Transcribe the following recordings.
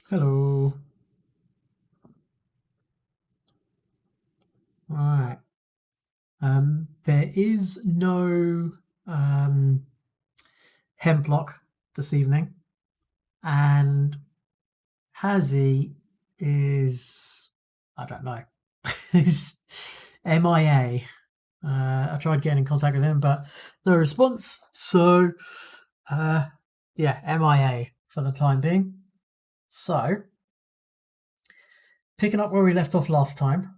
Hello. Right. There is no hemlock this evening, and Hazzy is I don't know. He's MIA. I tried getting in contact with him, but no response. So, yeah, MIA for the time being. So, picking up where we left off last time,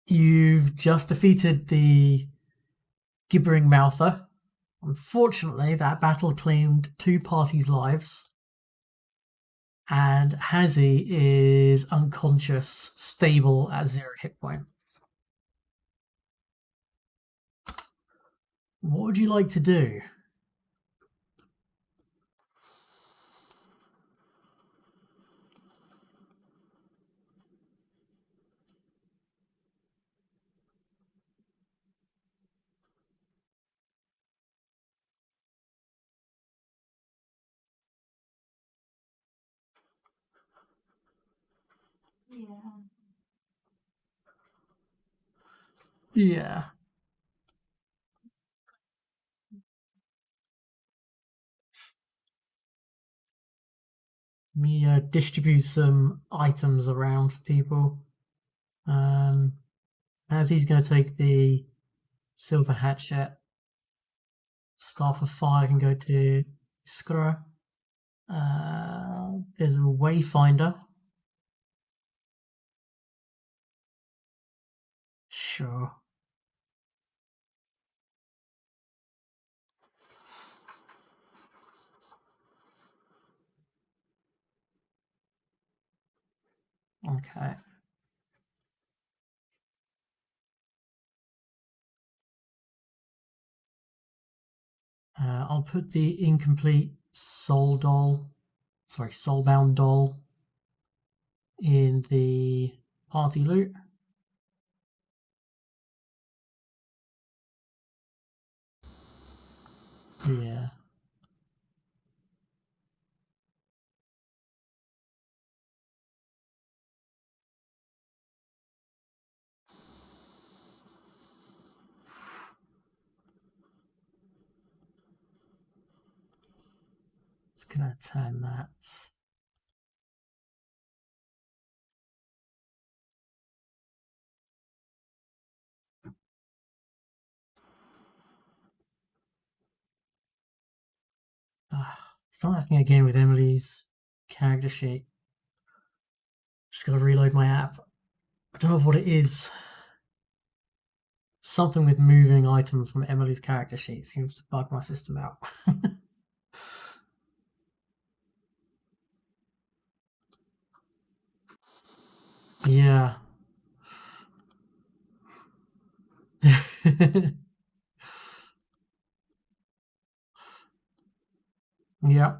you've just defeated the gibbering mouther. Unfortunately, that battle claimed two parties' lives, and Hazzy is unconscious, stable at 0 hit point. What would you like to do? Yeah. Me distribute some items around for people. Hazzy's going to take the silver hatchet. Staff of Fire can go to Iskra. There's a Wayfinder. Sure. Okay. I'll put the incomplete soulbound doll in the party loot. Yeah. Just gonna turn that. It's not happening again with Emily's character sheet. Just gotta reload my app. I don't know what it is. Something with moving items from Emily's character sheet seems to bug my system out. Yeah. Yeah.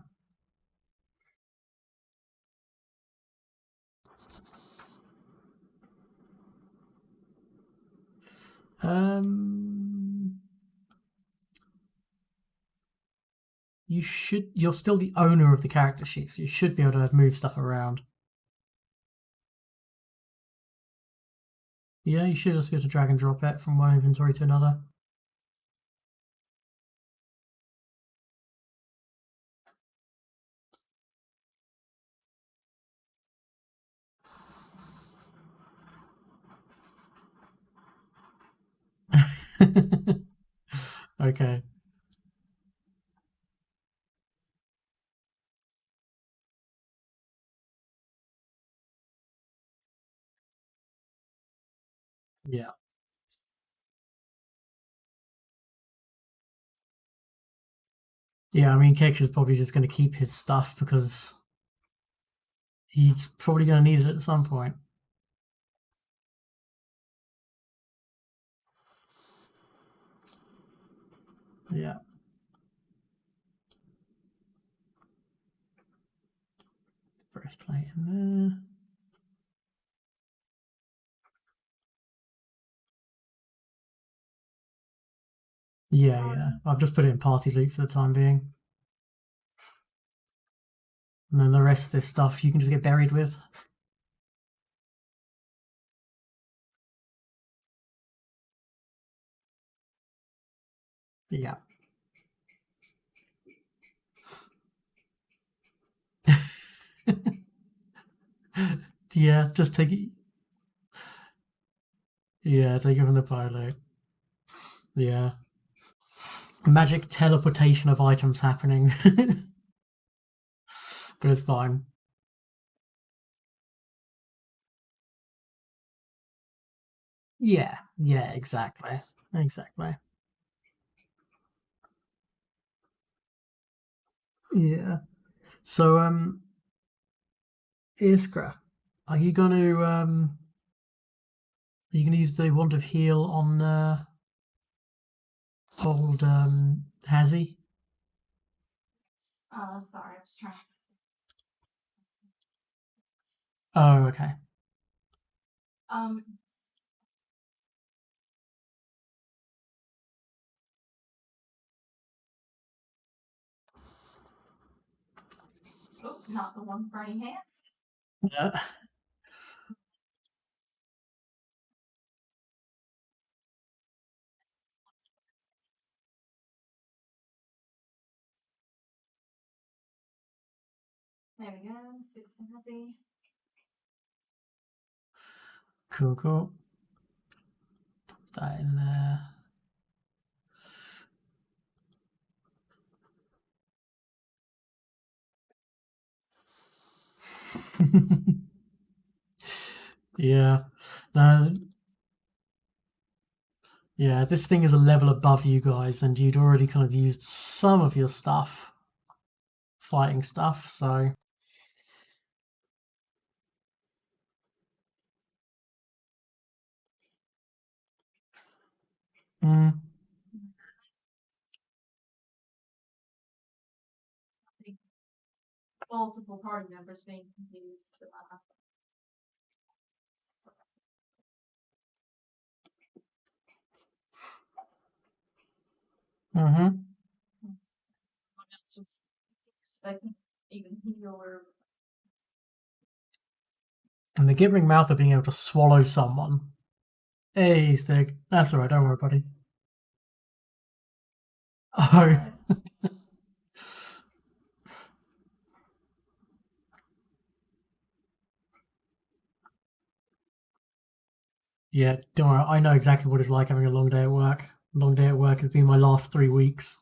You're still the owner of the character sheet, so you should be able to move stuff around. Yeah, you should just be able to drag and drop it from one inventory to another. Okay. Yeah. Yeah, I mean, Kex is probably just going to keep his stuff because he's probably going to need it at some point. Yeah. Breastplate in there. Yeah. I've just put it in party loot for the time being. And then the rest of this stuff you can just get buried with. Yeah. Yeah, just take it. Yeah, take it from the pilot. Yeah. Magic teleportation of items happening. But it's fine. Yeah, yeah, exactly. Exactly. Yeah. So, Iskra, are you gonna use the wand of heal on old Hazzy? Sorry, I was trying to. Oh, okay. Um. Oh, not the one burning hands. Yeah. There we go. 6 Hazzy. Cool, cool. Put that in there. Yeah. No, yeah, this thing is a level above you guys, and you'd already kind of used some of your stuff, fighting stuff, so. Mm. Multiple party members being confused. Mm-hmm. It's just expecting even heal or. And the giving mouth of being able to swallow someone. Hey, Stig. That's alright, don't worry, buddy. Oh. Yeah, don't worry. I know exactly what it's like having a long day at work. Long day at work has been my last 3 weeks.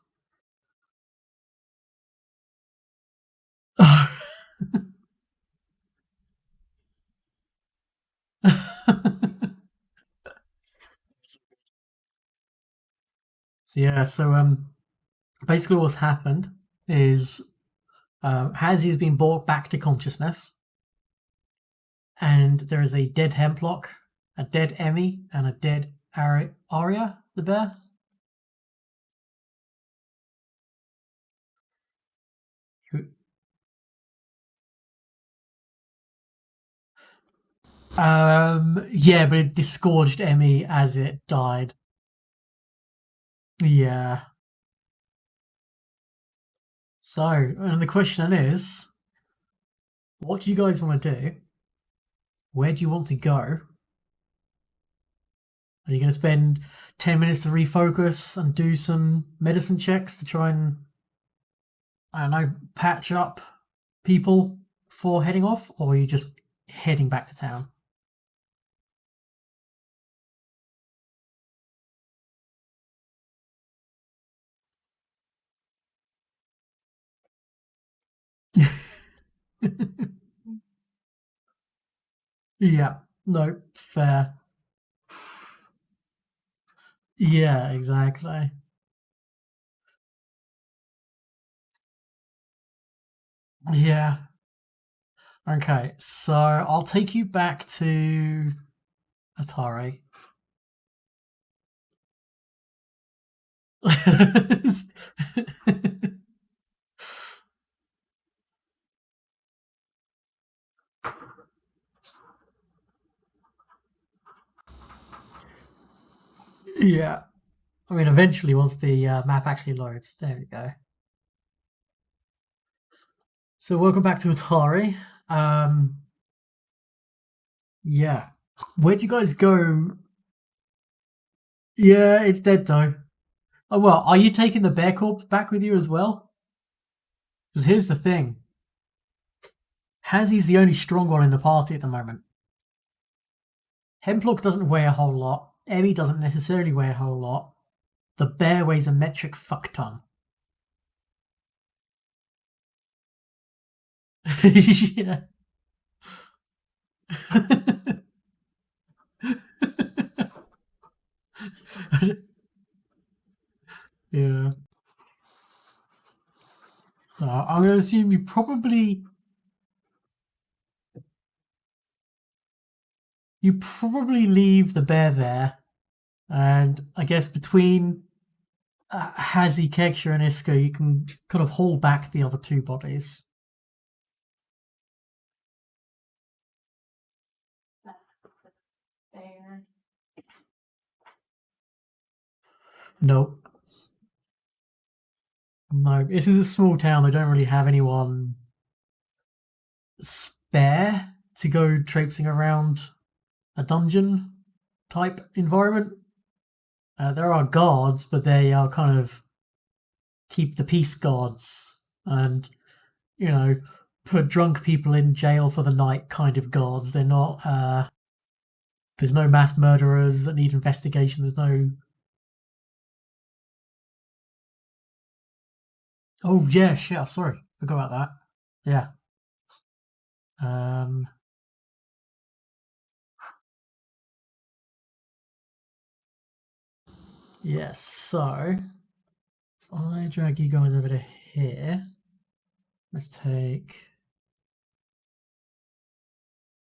So yeah, so basically what's happened is Hazzy has been brought back to consciousness, and there is a dead Hemplock, a dead Emmy, and a dead Aria, the bear. Who, yeah, but it disgorged Emmy as it died. Yeah. So, and the question is, what do you guys want to do? Where do you want to go? Are you going to spend 10 minutes to refocus and do some medicine checks to try and, I don't know, patch up people for heading off? Or are you just heading back to town? Yeah, no, fair. Yeah, exactly. Yeah. Okay, so I'll take you back to Atari. Yeah. I mean, eventually, once the map actually loads, there we go. So welcome back to Atari. Yeah. Where'd you guys go? Yeah, it's dead though. Oh well, are you taking the bear corpse back with you as well? Because here's the thing. Hazzy's the only strong one in the party at the moment. Hemplock doesn't weigh a whole lot. Emmy doesn't necessarily weigh a whole lot. The bear weighs a metric fuck ton. Yeah. Yeah. I'm going to assume you probably leave the bear there, and I guess between Hazzy, Keksha, and Isco, you can kind of haul back the other two bodies. There. Nope. No, this is a small town. They don't really have anyone spare to go traipsing around a dungeon type environment. There are guards, but they are kind of keep the peace guards and, you know, put drunk people in jail for the night kind of guards. They're not, there's no mass murderers that need investigation. There's no. Oh, yeah, shit. Sorry. Forgot about that. Yeah. Um, yes, so if I drag you guys over to here, let's take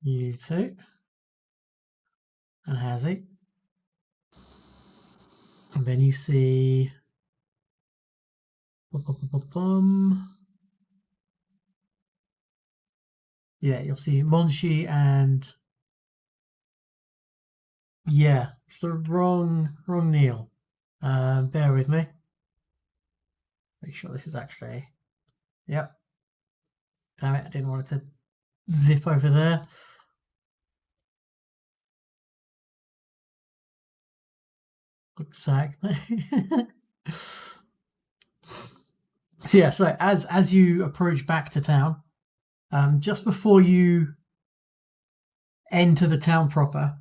you two and Hazzy. And then you see. Yeah, you'll see Monshi and. Yeah, it's the wrong Neil. Bear with me. Make sure this is actually. Yep. Damn it, I didn't want it to zip over there. Exactly. So yeah, so as you approach back to town, just before you enter the town proper,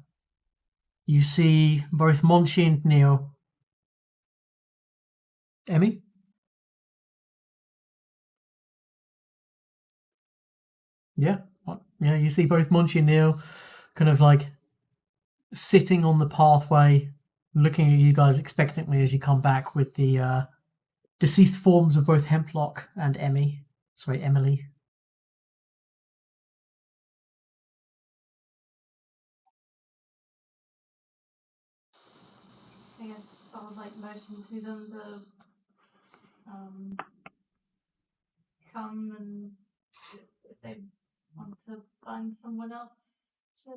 you see both Monshi and Neil. Emmy? Yeah. Yeah, you see both Monchi and Neil kind of like sitting on the pathway, looking at you guys expectantly as you come back with the deceased forms of both Hemplock and Emily. I guess I would like motion to them to come and if they want to find someone else to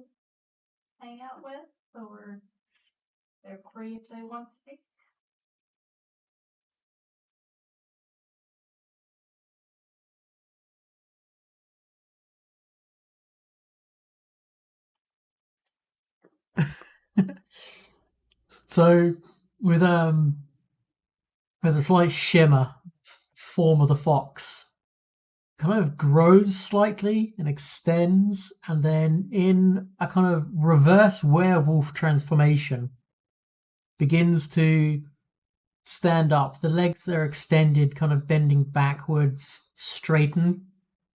hang out with, or they're free if they want to be. So with a slight shimmer, form of the fox kind of grows slightly and extends, and then in a kind of reverse werewolf transformation begins to stand up. The legs that are extended, kind of bending backwards, straighten.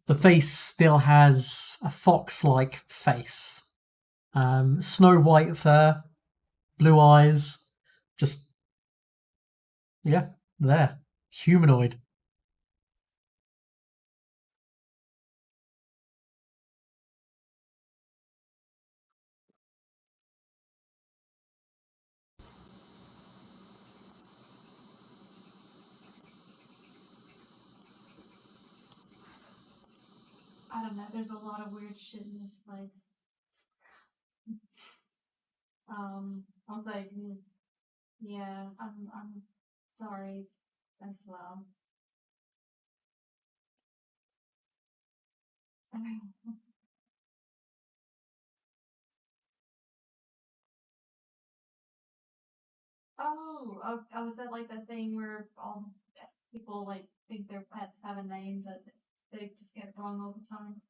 The face still has a fox-like face. Snow white fur, blue eyes, just, yeah, there. Humanoid. I don't know. There's a lot of weird shit in this place. I was like, yeah, I'm sorry as well. Oh, was that like the thing where all people like think their pets have a name, but they just get it wrong all the time?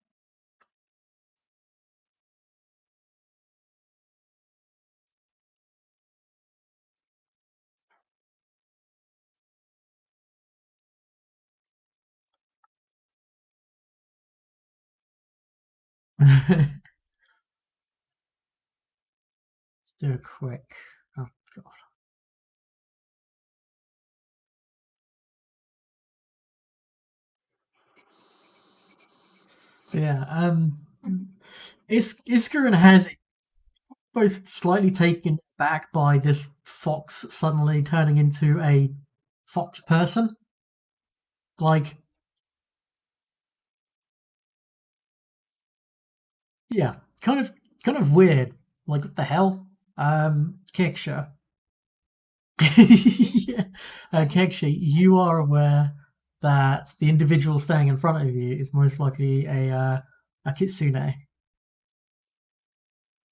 Let's do a quick. Oh god. Yeah. Iskarin has both slightly taken back by this fox suddenly turning into a fox person. Like, yeah, kind of weird. Like, what the hell? Keksha. Yeah. Keksha, you are aware that the individual standing in front of you is most likely a kitsune.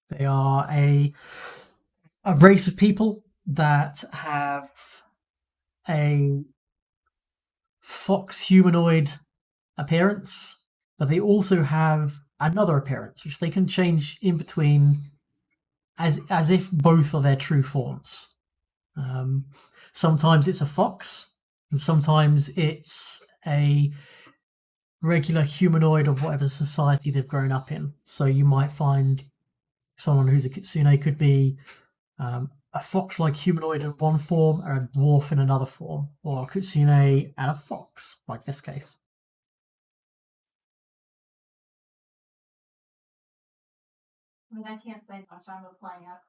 They are a race of people that have a fox humanoid appearance, but they also have another appearance, which they can change in between as if both are their true forms. Um, Sometimes it's a fox, and sometimes it's a regular humanoid of whatever society they've grown up in. So you might find someone who's a kitsune could be a fox-like humanoid in one form and a dwarf in another form, or a kitsune and a fox, like this case. I mean, I can't say much. I'm playing up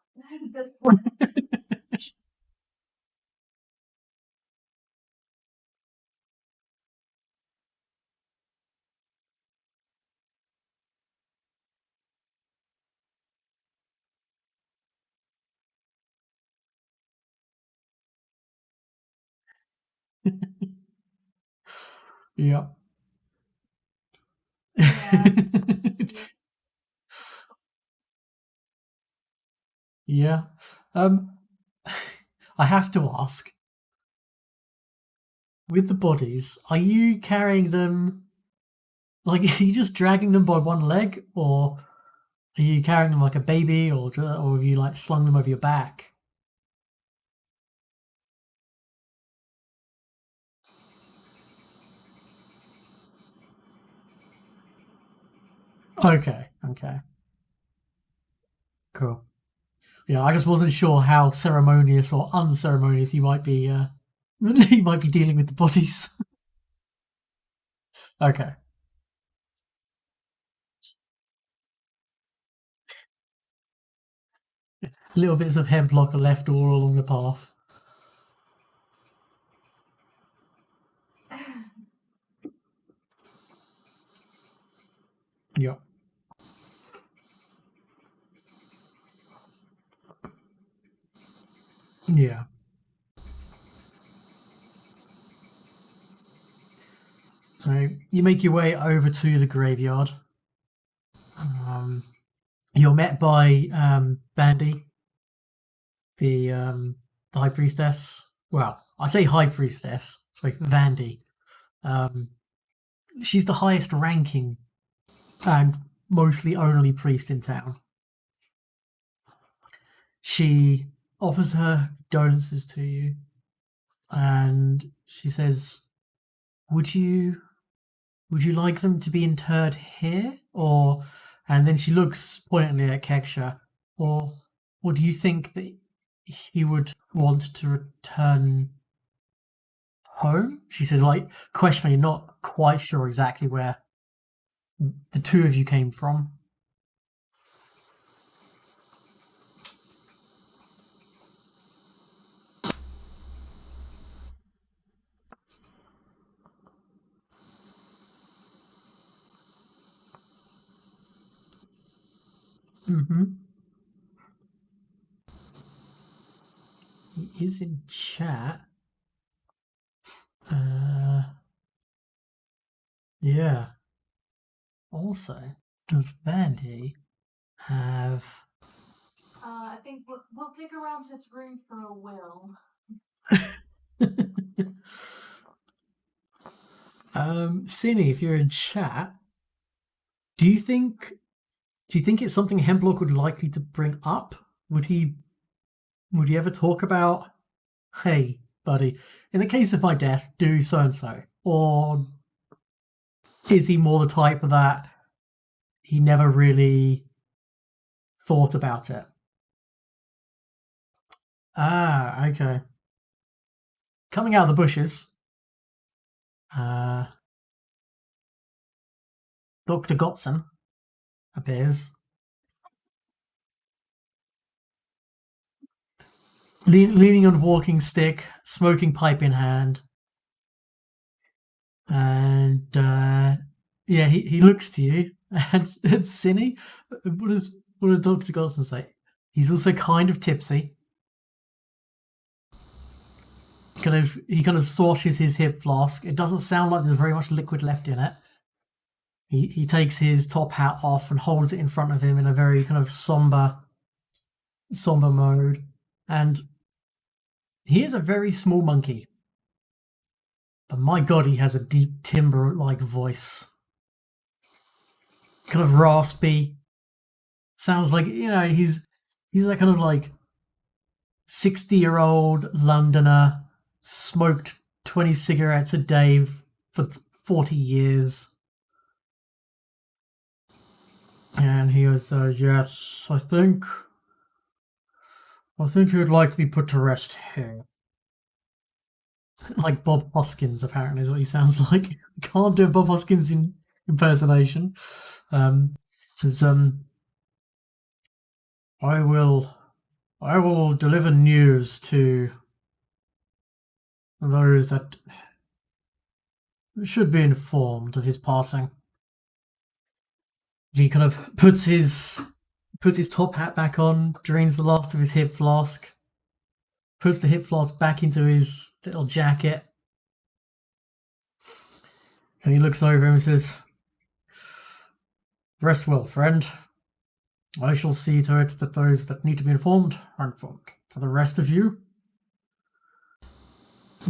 this point. Yeah. Yeah. Yeah. Um, I have to ask, with the bodies, are you carrying them like are you just dragging them by one leg, or are you carrying them like a baby, or have you like slung them over your back? Okay, okay, cool. Yeah, I just wasn't sure how ceremonious or unceremonious you might be. You might be dealing with the bodies. Okay, little bits of hemlock are left all along the path. Yeah, yeah. So you make your way over to the graveyard. Um, you're met by Bandy, the high priestess. Well, I say high priestess. Sorry, Vandy. Um, she's the highest ranking and mostly only priest in town. She offers her condolences to you, and she says, "Would you like them to be interred here, or?" And then she looks pointedly at Keksha, or do you think that he would want to return home? She says, like questioning, not quite sure exactly where the two of you came from. Mm-hmm. He is in chat. Uh, yeah. also, does Vandy have... I think we'll dig around his room for a will. Cinny, if you're in chat, do you think it's something Hemplock would likely to bring up? Would he ever talk about, hey, buddy, in the case of my death, do so and so? Or is he more the type that he never really thought about it? Ah, okay. Coming out of the bushes, Dr. Gotson appears, leaning on a walking stick, smoking pipe in hand. And yeah, he looks to you, and Cinny, what does Dr. Gotson say? He's also kind of tipsy. He kind of swashes his hip flask. It doesn't sound like there's very much liquid left in it. He takes his top hat off and holds it in front of him in a very kind of somber mode. And he is a very small monkey. But my god, he has a deep timbre-like voice. Kind of raspy. Sounds like, he's that kind of like 60-year-old Londoner, smoked 20 cigarettes a day for 40 years. And he goes, yes, I think you'd like to be put to rest here. Like Bob Hoskins, apparently, is what he sounds like. Can't do a Bob Hoskins impersonation. Says, I will deliver news to those that should be informed of his passing. He kind of puts his top hat back on, drains the last of his hip flask, puts the hip flask back into his little jacket, and he looks over him and says, rest well, friend. I shall see to it that those that need to be informed are informed. To the rest of you,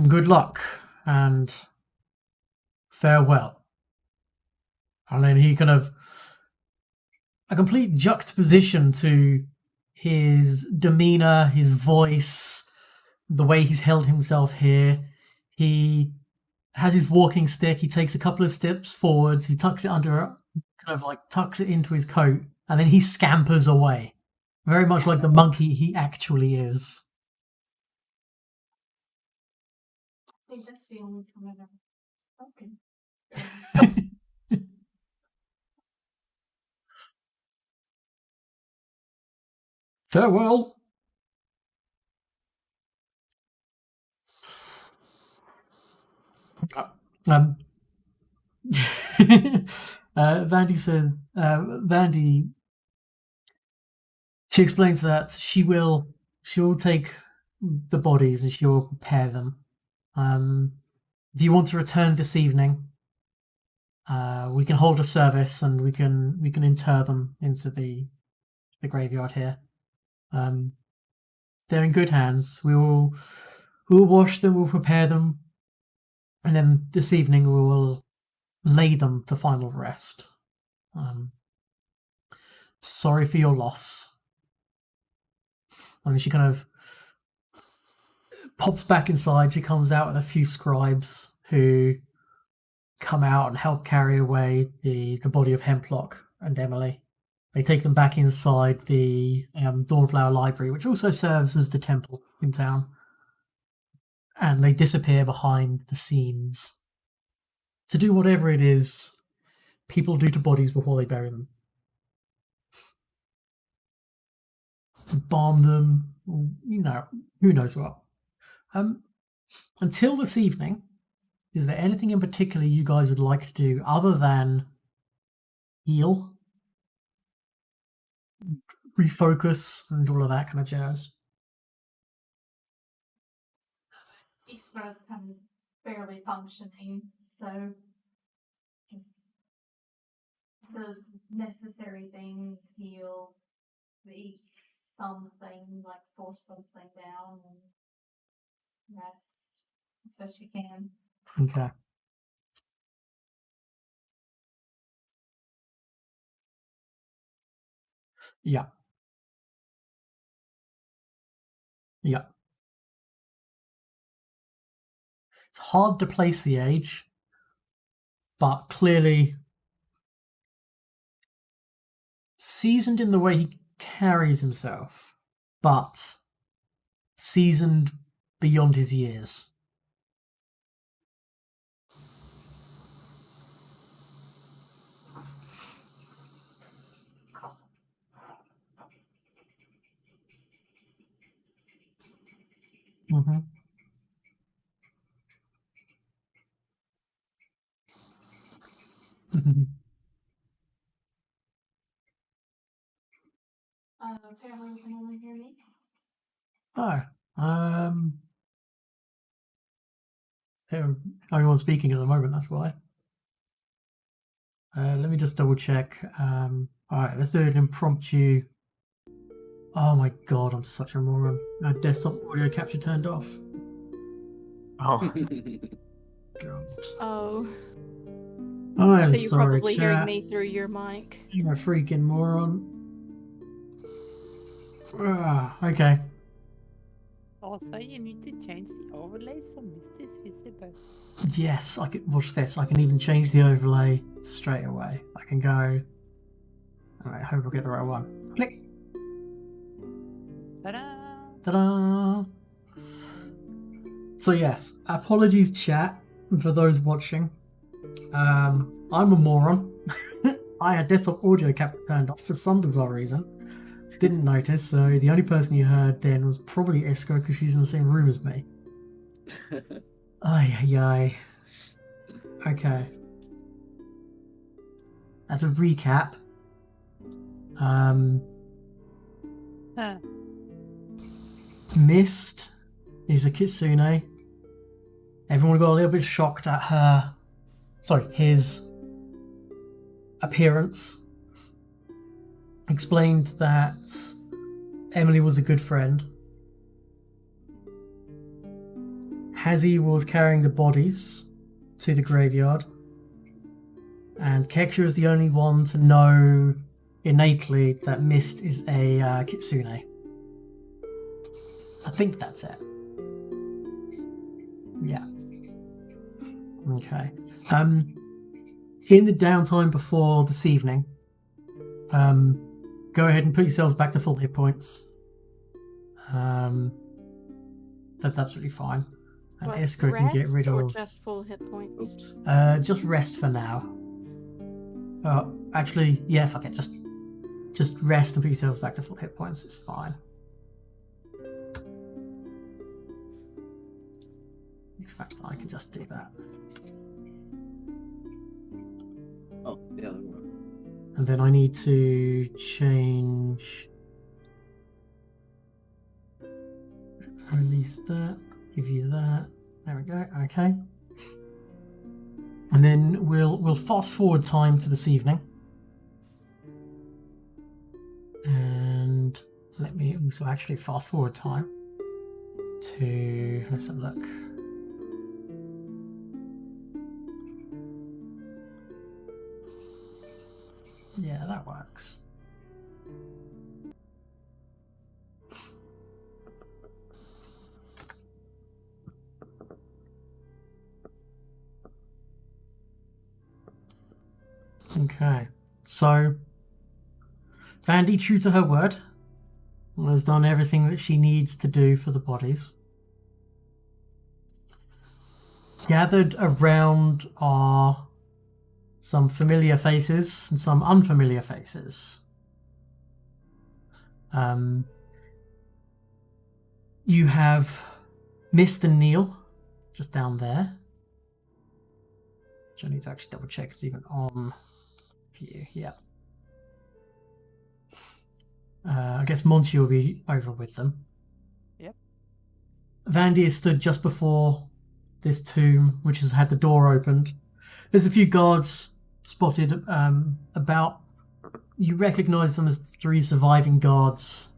good luck and farewell. And then he kind of, a complete juxtaposition to his demeanor, his voice, the way he's held himself here. He has his walking stick. He takes a couple of steps forwards. He tucks it under, kind of like tucks it into his coat, and then he scampers away. Very much like the monkey he actually is. I think that's the only time I've ever spoken. Farewell. Vandy said, Vandy, she explains that she will take the bodies and she will prepare them. If you want to return this evening, we can hold a service and we can inter them into the graveyard here. They're in good hands. We will wash them, we'll prepare them, and then this evening we will lay them to final rest. Sorry for your loss. And she kind of pops back inside. She comes out with a few scribes who come out and help carry away the body of Hemplock and Emily. They take them back inside the Dawnflower Library, which also serves as the temple in town. And they disappear behind the scenes to do whatever it is people do to bodies before they bury them. Embalm them, who knows what. Until this evening, is there anything in particular you guys would like to do other than heal, refocus, and all of that kind of jazz? Easter's kind of barely functioning, so just the necessary things, heal, eat something, like force something down, and rest as best you can. Okay. Yeah. Yeah. It's hard to place the age, but clearly seasoned in the way he carries himself, but seasoned beyond his years. Mm-hmm. Apparently you can only hear me. Only one speaking at the moment, that's why. Let me just double check. Alright, let's do an impromptu. Oh my god, I'm such a moron. Our desktop audio capture turned off. Oh, god. Oh. I'm So you're sorry, probably chat. hearing me through your mic. You're a freaking moron. Okay. Also, you need to change the overlay so Mist is visible. Yes, I can watch this. I can even change the overlay straight away. I can go. Alright, I hope I'll get the right one. Click. Ta-da! Ta-da! So yes, apologies chat for those watching. I'm a moron. I had desktop audio capture turned off for some bizarre reason. Didn't notice, so the only person you heard then was probably Isco because she's in the same room as me. Ay. Okay. As a recap, Mist is a kitsune. Everyone got a little bit shocked at his appearance. Explained that Emily was a good friend. Hazzy was carrying the bodies to the graveyard. And Keksha is the only one to know innately that Mist is a kitsune. I think that's it. Yeah. Okay. In the downtime before this evening, go ahead and put yourselves back to full hit points. That's absolutely fine. And What, Isko can get rid or of just full hit points? just rest for now. Actually, yeah, fuck it. Just rest and put yourselves back to full hit points. It's fine. In fact, I can just do that. Oh, yeah, that works. And then I need to change. Release that. Give you that. There we go. Okay. And then we'll fast forward time to this evening. And let me also actually fast forward time to, let's have a look. Yeah, that works. Okay, so Vandy, true to her word, has done everything that she needs to do for the bodies. Gathered around are some familiar faces and some unfamiliar faces. You have Mist and Neil just down there. Which I need to actually double check it's even on view. Yeah. I guess Monty will be over with them. Yep. Vandy is stood just before this tomb, which has had the door opened. There's a few guards spotted about. You recognize them as the 3 surviving guards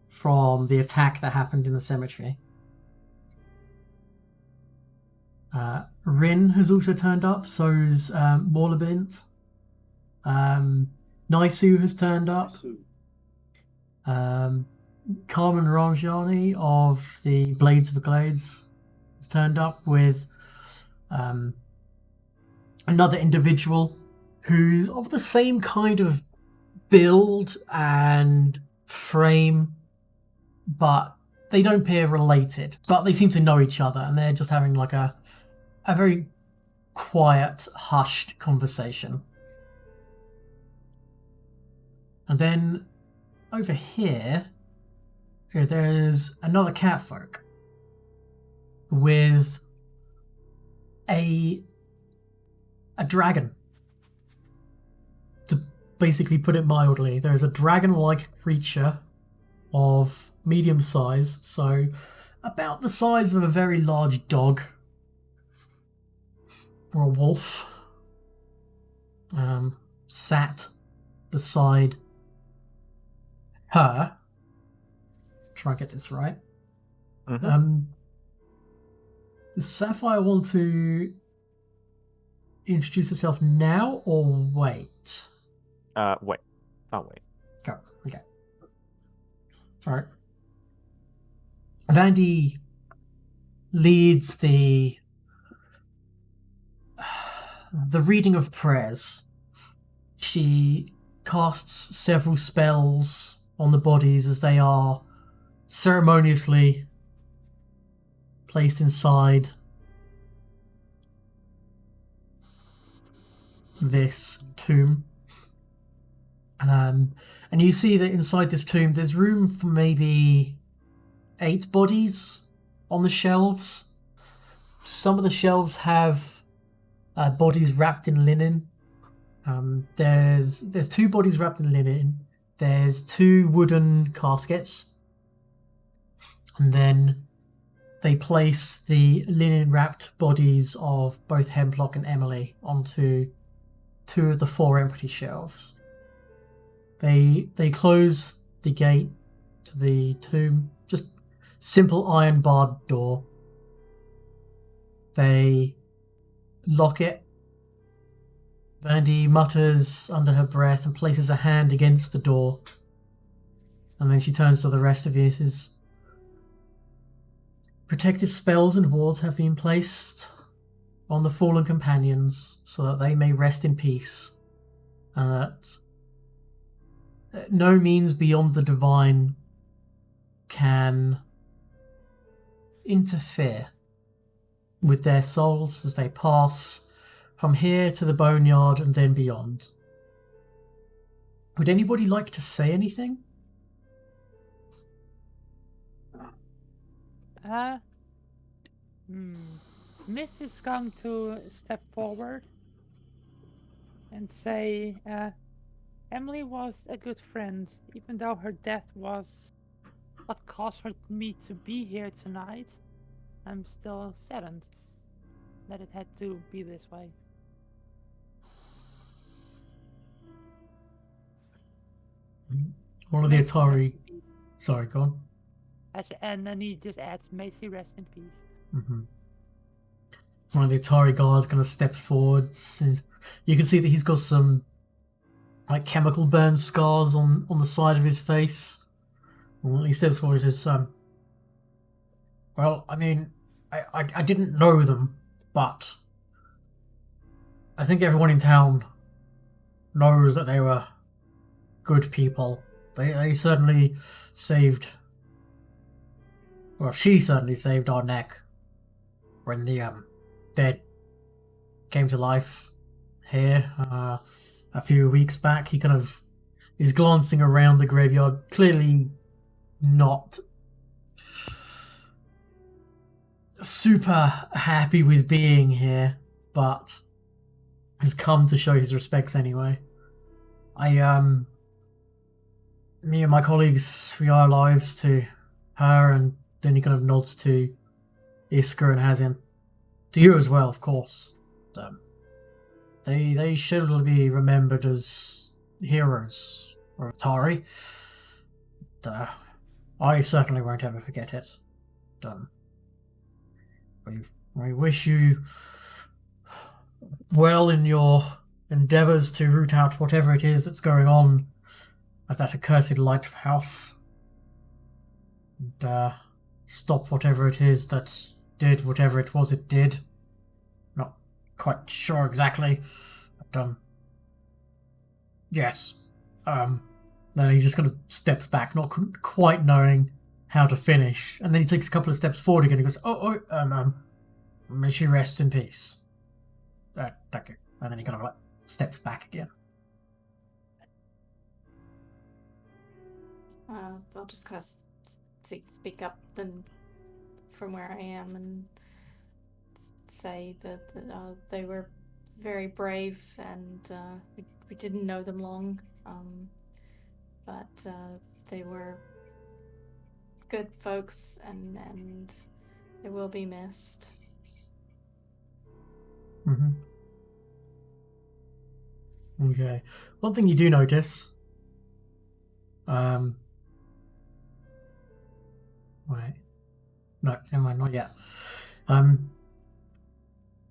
from the attack that happened in the cemetery. Rin has also turned up, so's Morlabint. Naisu has turned up. Carmen Ranjani of the Blades of the Glades has turned up with another individual who's of the same kind of build and frame, but they don't appear related. But they seem to know each other, and they're just having like a very quiet, hushed conversation. And then over here, there's another catfolk with a dragon. To basically put it mildly, there is a dragon-like creature of medium size, so about the size of a very large dog or a wolf, sat beside her. Try and get this right. Does Sapphire want to introduce herself now or wait? Wait. I'll wait. Go. Okay. Alright. Vandy leads the reading of prayers. She casts several spells on the bodies as they are ceremoniously placed inside this tomb. And you see that inside this tomb there's room for maybe 8 bodies on the shelves. Some of the shelves have bodies wrapped in linen. There's 2 bodies wrapped in linen. There's 2 wooden caskets. And then they place the linen-wrapped bodies of both Hemlock and Emily onto 2 of the 4 empty shelves. They close the gate to the tomb, just simple iron-barred door. They lock it. Vandy mutters under her breath and places a hand against the door. And then she turns to the rest of you and says, "Protective spells and wards have been placed on the fallen companions so that they may rest in peace, and that no means beyond the divine can interfere with their souls as they pass from here to the boneyard and then beyond." Would anybody like to say anything? Mist is going to step forward and say, Emily was a good friend, even though her death was what caused me to be here tonight. I'm still saddened that it had to be this way. One of the Atari... Sorry, go on. And then he just adds, "May she rest in peace." Mm-hmm. One of the Atari guards kind of steps forward. You can see that he's got some like chemical burn scars on the side of his face. Well, he steps forward and says, "Well, I mean, I didn't know them, but I think everyone in town knows that they were good people. They certainly saved... Well, she certainly saved our neck when the dead came to life here a few weeks back." He kind of is glancing around the graveyard, clearly not super happy with being here, but has come to show his respects anyway. Me and my colleagues, we owe our lives to her, and then he kind of nods to Iska and Hazin. To you as well, of course. They should be remembered as heroes or Atari. I certainly won't ever forget it. We wish you well in your endeavours to root out whatever it is that's going on at that accursed lighthouse. And stop whatever it is that did whatever it was it did. Not quite sure exactly. But yes. Then he just kind of steps back, not quite knowing how to finish. And then he takes a couple of steps forward again. He goes, may she rest in peace. Thank you. And then he kind of like steps back again. I'll just kind of speak up then from where I am and say that they were very brave and we didn't know them long, but they were good folks and they will be missed. Mm-hmm. Okay. One thing you do notice. Wait. No, never mind, not yet.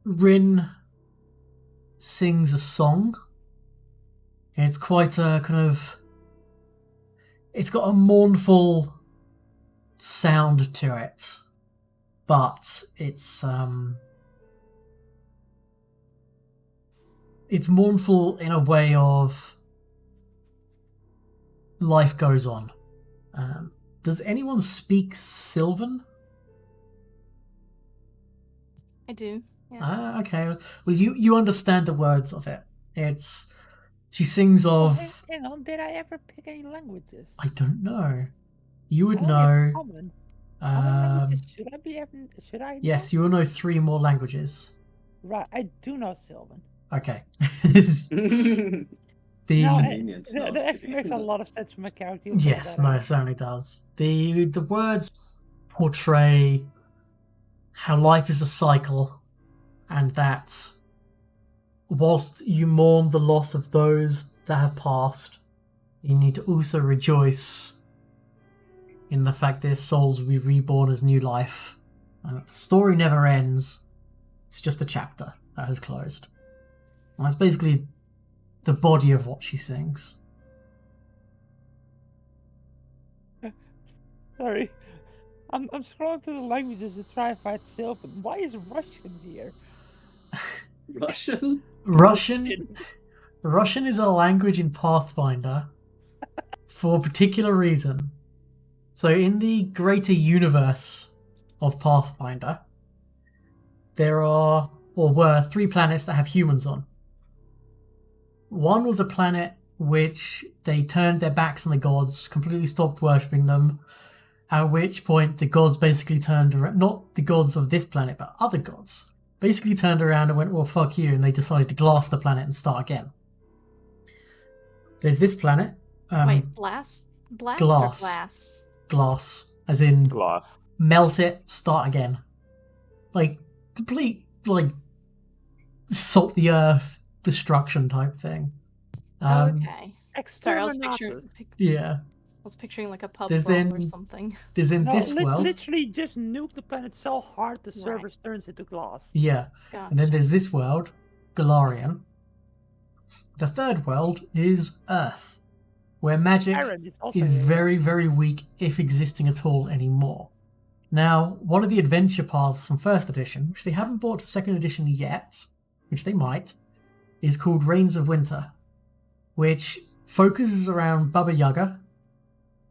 Rin sings a song. It's quite a kind of... It's got a mournful sound to it. But it's mournful in a way of life goes on. Does anyone speak Sylvan? I do. Yeah. Okay. Well, you understand the words of it. She sings of... Hang on, did I ever pick any languages? I don't know. You would Only know. Common. Languages should I know? Yes, you will know 3 more languages. Right, I do know Sylvan. Okay. That actually makes a lot of sense from a character. Yes, no, it certainly does. The words portray how life is a cycle, and that whilst you mourn the loss of those that have passed, you need to also rejoice in the fact their souls will be reborn as new life. And the story never ends. It's just a chapter that has closed. And that's basically the body of what she sings. Sorry. I'm scrolling through the languages to try and find Sylvan. Why is Russian here? Russian is a language in Pathfinder for a particular reason. So in the greater universe of Pathfinder, there are, or were, 3 planets that have humans on. One was a planet which they turned their backs on the gods, completely stopped worshipping them, at which point the gods basically turned around, not the gods of this planet, but other gods, basically turned around and went, well, fuck you, and they decided to glass the planet and start again. There's this planet. Wait, blast glass. Or glass? Glass, as in Glass. melt it, start again. Like, complete, like, salt the earth destruction type thing. Okay. Sorry, I was picturing like a pub brawl or something. There's in this world. Literally just nuke the planet so hard the servers turns into glass. Yeah. Gotcha. And then there's this world, Galarian. The third world is Earth, where magic is very, very weak, if existing at all anymore. Now, one of the adventure paths from first edition, which they haven't brought to second edition yet, which they might, is called Reigns of Winter, which focuses around Baba Yaga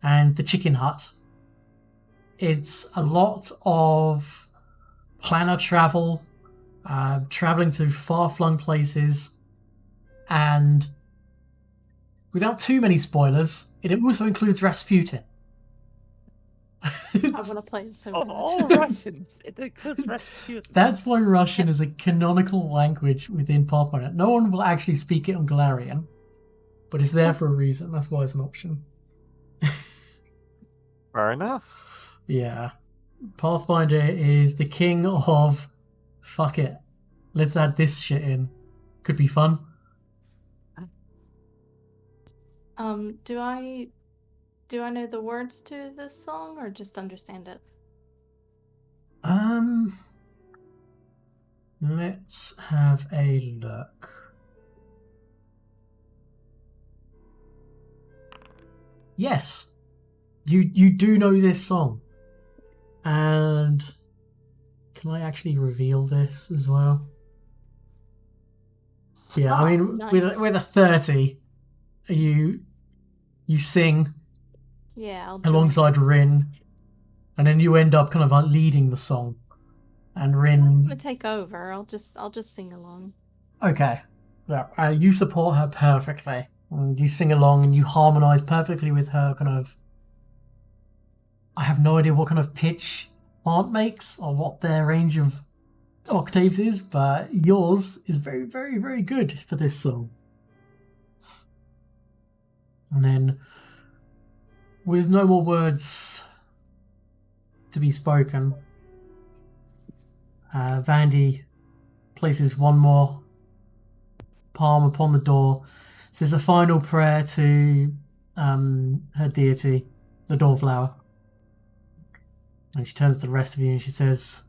and the Chicken Hut. It's a lot of planar travel, traveling to far-flung places, and without too many spoilers, it also includes Rasputin. I want to play it so bad. All Russians, it includes Rasputin. That's why Russian is a canonical language within Pathfinder. No one will actually speak it on Galarian, but it's there for a reason. That's why it's an option. Fair enough. Yeah. Pathfinder is the king of fuck it. Let's add this shit in. Could be fun. Do I know the words to this song or just understand it? Let's have a look. Yes, you do know this song, and can I actually reveal this as well? Yeah, I Oh, mean, nice. with a 30, you sing Yeah, I'll join. alongside Rin, and then you end up kind of like leading the song, and I'm Rin. gonna take over. I'll just sing along. Okay, yeah, you support her perfectly. And you sing along and you harmonize perfectly with her kind of. I have no idea what kind of pitch plant makes or what their range of octaves is, but yours is very, very, very good for this song. And then, with no more words to be spoken, Vandy places one more palm upon the door, says a final prayer to her deity, the Dawnflower. And she turns to the rest of you and she says,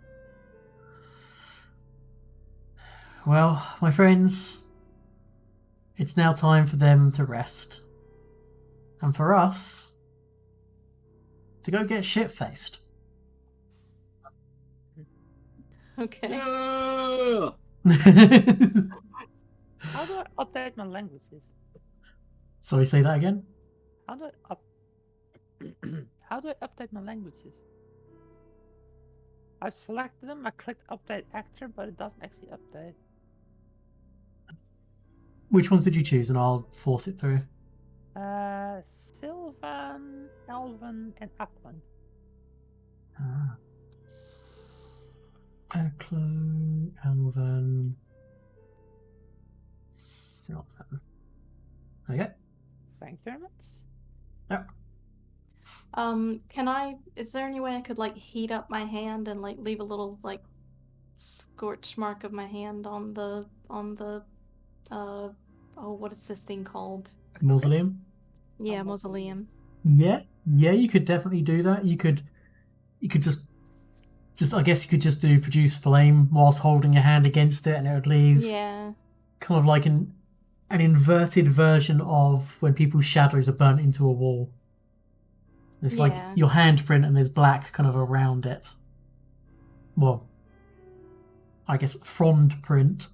well, my friends, it's now time for them to rest. And for us to go get shit-faced. Okay. Yeah! How do I update my languages? Sorry, say that again? How do I How do I update my languages? I've selected them, I clicked update actor, but it doesn't actually update. Which ones did you choose? And I'll force it through. Sylvan, Elven, and Aquan. Ah. Eklo, Elven, Sylvan. Okay. Thank you very much. Yep. Is there any way I could like heat up my hand and like leave a little like scorch mark of my hand on the what is this thing called? Mausoleum? Yeah, Oh, mausoleum. Yeah, you could definitely do that. You could just I guess you could just do produce flame whilst holding your hand against it, and it would leave Yeah. kind of like an inverted version of when people's shadows are burnt into a wall. It's like Yeah. your handprint and there's black kind of around it. Well, I guess frond print.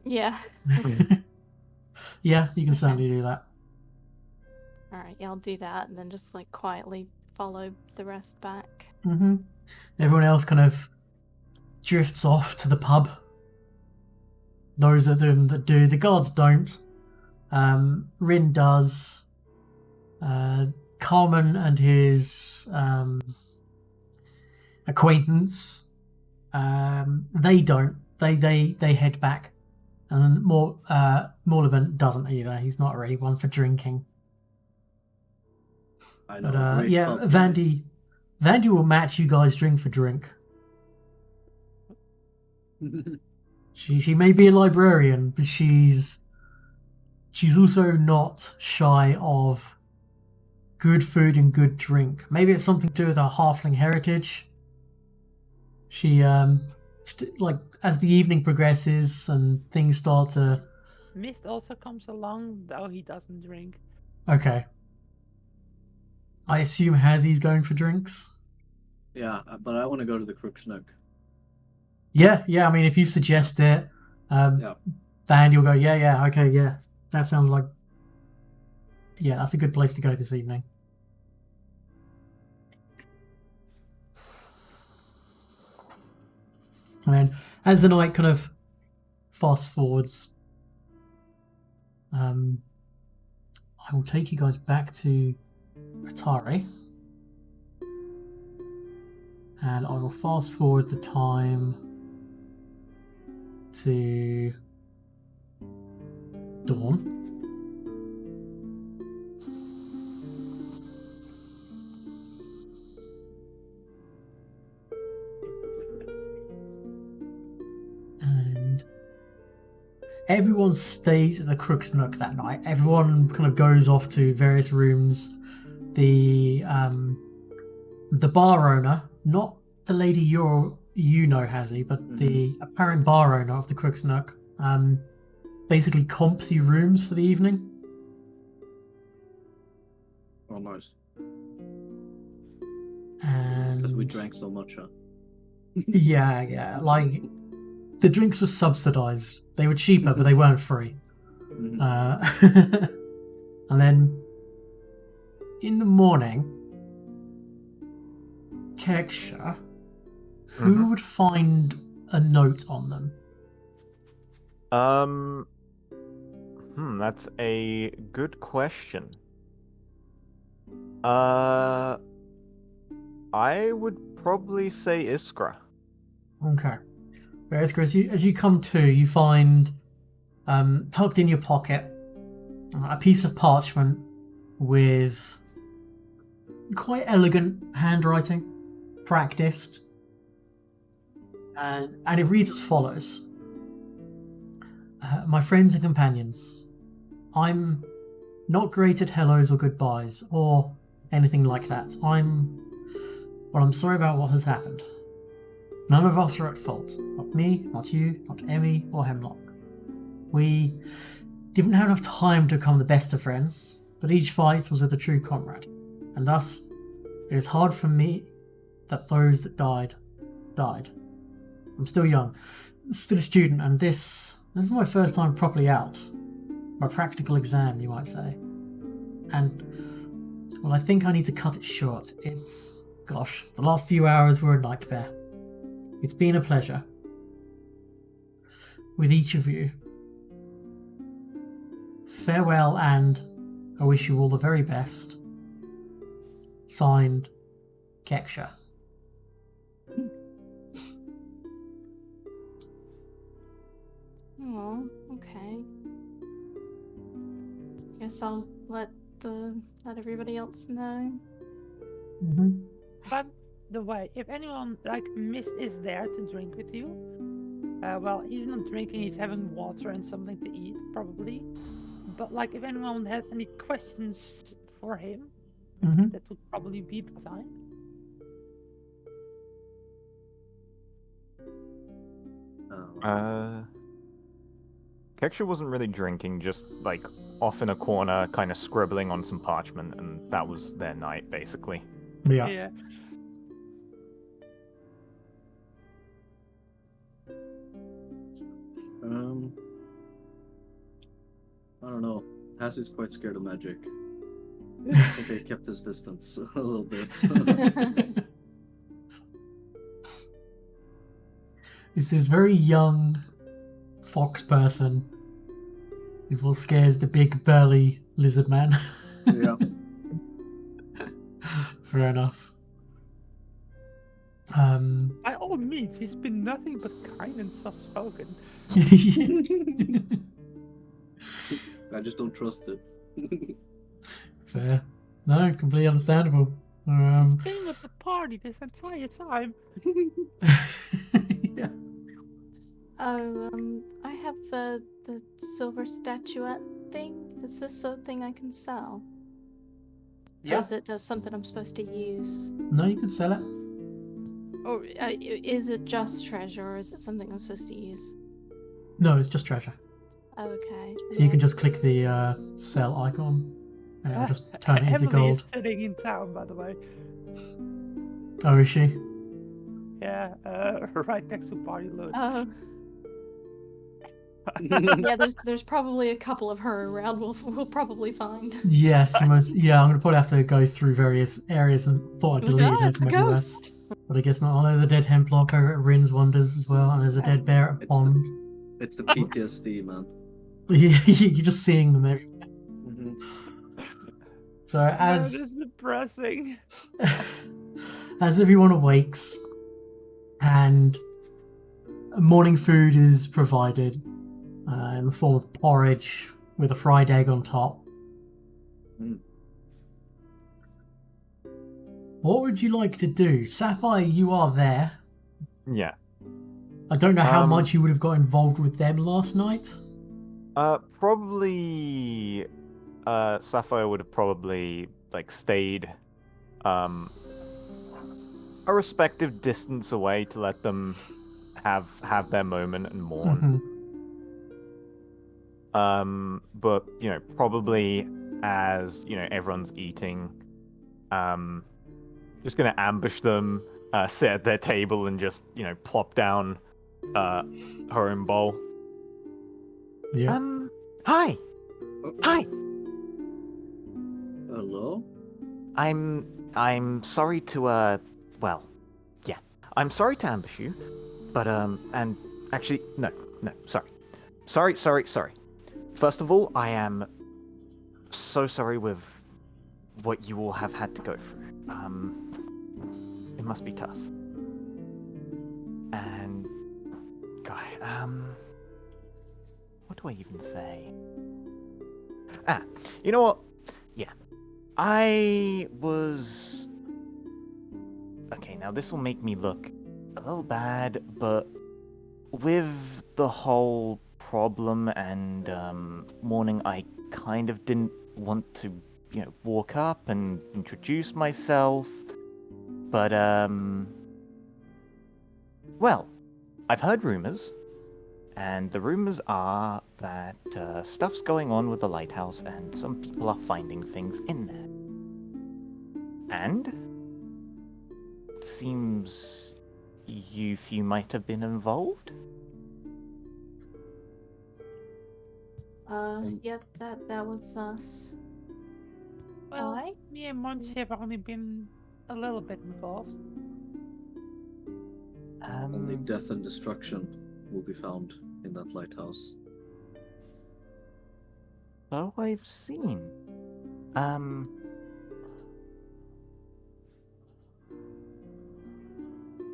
Yeah. Yeah, you can Okay. certainly do that. Alright, yeah, I'll do that and then just like quietly follow the rest back. Mm-hmm. Everyone else kind of drifts off to the pub. Those of them that do, the guards don't. Rin does. Carmen and his acquaintance, they don't. They head back, and Morlevant doesn't either. He's not really one for drinking. I know. But great yeah, pub guys. Vandy will match you guys drink for drink. She may be a librarian, but she's also not shy of good food and good drink. Maybe it's something to do with her halfling heritage. She like as the evening progresses and things start to. Mist also comes along, though he doesn't drink. Okay. I assume Hazzy's going for drinks. Yeah, but I want to go to the Crooksnook. Yeah. I mean, if you suggest it, Yeah. Vandy will go. Yeah. Okay. Yeah, that sounds like. Yeah, that's a good place to go this evening. And then, as the night kind of fast forwards, I will take you guys back to Atari, and I will fast forward the time to dawn. And everyone stays at the Crook's Nook that night. Everyone kind of goes off to various rooms. The bar owner, not the lady you know, Hazzy, but the apparent bar owner of the Crook's Nook, basically comps you rooms for the evening. Oh, nice. And Because we drank so much, huh? yeah, like the drinks were subsidized. They were cheaper, but they weren't free. And then in the morning, Keksha, who would find a note on them? That's a good question. I would probably say Iskra. Okay. Whereas, as you come to, you find tucked in your pocket a piece of parchment with quite elegant handwriting, practiced, and it reads as follows. My friends and companions, I'm not great at hellos or goodbyes or anything like that. I'm sorry about what has happened. None of us are at fault. Not me, not you, not Emmy or Hemlock. We didn't have enough time to become the best of friends, but each fight was with a true comrade. And thus, it is hard for me that those that died. I'm still young, still a student, and this is my first time properly out. My practical exam, you might say. And, well, I think I need to cut it short. The last few hours were a nightmare. It's been a pleasure. With each of you. Farewell, and I wish you all the very best. Signed, Keksha. Oh, okay. Guess I'll let everybody else know. By the way, if anyone like Mist is there to drink with you, well, he's not drinking, he's having water and something to eat, probably. But like, if anyone had any questions for him, that would probably be the time. Keksha wasn't really drinking, just like off in a corner, kind of scribbling on some parchment, and that was their night, basically. Yeah. I don't know. Hazzy's quite scared of magic. I think he kept his distance a little bit. It's this very young fox person who scares the big burly lizard man. Yeah. Fair enough. By all means, he's been nothing but kind and soft-spoken. I just don't trust it. Fair. No, completely understandable. He's been at the party this entire time. Yeah. Oh, I have the silver statuette thing. Is this a thing I can sell? Or is it something I'm supposed to use? No, you can sell it. Or is it just treasure, or is it something I'm supposed to use? No, it's just treasure. Okay. So you can just click the sell icon and it'll just turn it into Emily gold. is sitting in town, by the way. Oh, is she? Yeah, right next to Party Loot. Oh. Yeah, there's probably a couple of her around. We'll probably find. Yes, you must. Yeah, I'm gonna probably have to go through various areas and thought I deleted Ah, it it's from a everywhere. ghost. But I guess not. I know the dead Hemplock over at Rin's Wonders as well, and there's a dead bear at It's Pond. It's the PTSD, man. Yeah, you're just seeing them everywhere. So as That is depressing. as everyone awakes and morning food is provided in the form of porridge with a fried egg on top. What would you like to do? Sapphire, you are there. Yeah. I don't know how much you would have got involved with them last night. Probably. Sapphire would have probably like stayed, a respective distance away to let them have their moment and mourn. But probably as everyone's eating, just gonna ambush them, sit at their table, and just plop down, her own bowl. Yeah. Hi, hi. Hello? I'm sorry to well, yeah, I'm sorry to ambush you, but and actually no, sorry. First of all, I am so sorry with what you all have had to go through. It must be tough. And guy, what do I even say? You know what? Yeah. I was... Okay, now this will make me look a little bad, but with the whole problem and mourning, I kind of didn't want to, walk up and introduce myself. But, well, I've heard rumors, and the rumors are that stuff's going on with the lighthouse, and some people are finding things in there. And it seems you few might have been involved. Yeah, that was us. Well, Why? me and Monty have only been a little bit involved. Only death and destruction will be found in that lighthouse. So I've seen.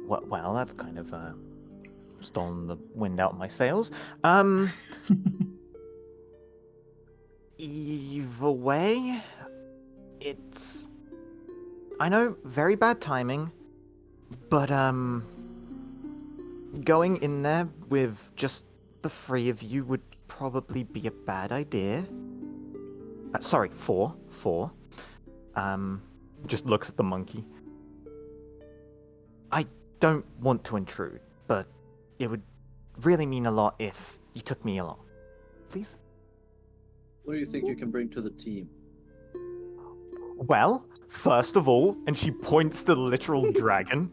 Well, that's kind of stolen the wind out of my sails. Either way, it's... I know, very bad timing, but going in there with just the three of you would probably be a bad idea. Sorry, four. Just looks at the monkey. I don't want to intrude, but it would really mean a lot if you took me along. Please? What do you think you can bring to the team? Well, first of all, and she points to the literal dragon.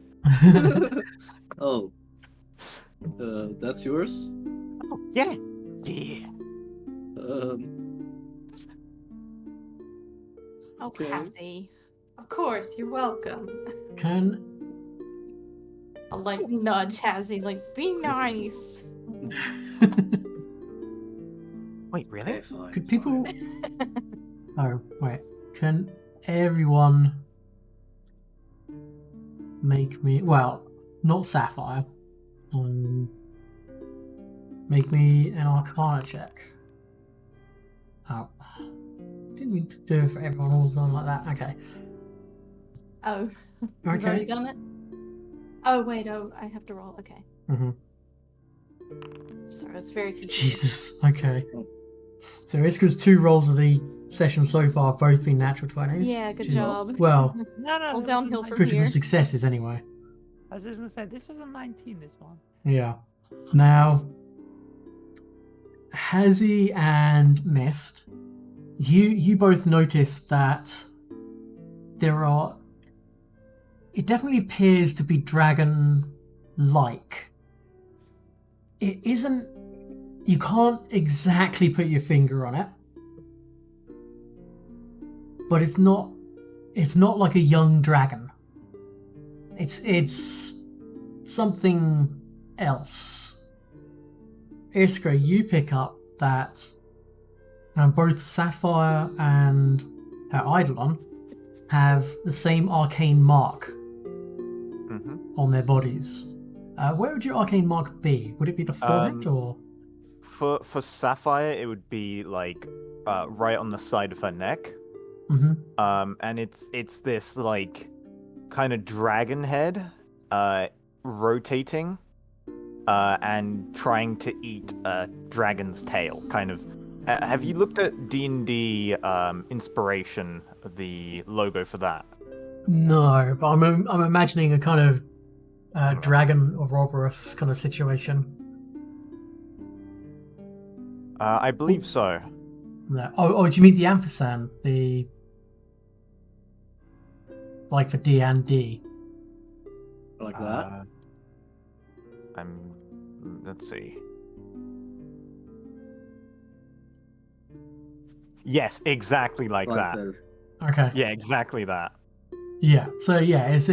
Oh. That's yours? Oh, yeah. Yeah. Oh, Okay. Cassie. Of course, you're welcome. Can I'll nudge Hazzy, be nice. Wait, really? Okay, fine. could people? fine. Oh wait. Can everyone make me? Well, not Sapphire. Make me an Arcana check. Oh, didn't mean to do it for everyone all done like that. Okay. Oh, you've Okay. already done it? Oh, wait, I have to roll. Okay. Mm-hmm. Sorry, it's very confusing. Jesus. Okay. So Iska's 2 rolls of the session so far have both been natural 20s. Yeah, good which is, job. Well, No, All that was a downhill from 19. critical here. successes anyway. I was just gonna say, this was a 19, this one. Yeah. Now, Hazy and Mist, you both notice that there are... It definitely appears to be dragon-like. It isn't... You can't exactly put your finger on it. But it's not like a young dragon. It's something else. Iskra, you pick up that both Sapphire and her Eidolon have the same arcane mark Mm-hmm. on their bodies. Where would your arcane mark be? Would it be the forehead or? For Sapphire, it would be right on the side of her neck. Mm-hmm. And it's this kind of dragon head, rotating, and trying to eat a dragon's tail. Kind of. Have you looked at D&D Inspiration, the logo for that? No, but I'm imagining a kind of dragon Ouroboros kind of situation. I believe so. No. Oh, do you mean the ampersand? The like for D&D? Like that? Let's see. Yes, exactly like Right that. there. Okay. Yeah, exactly that. Yeah. So yeah, it's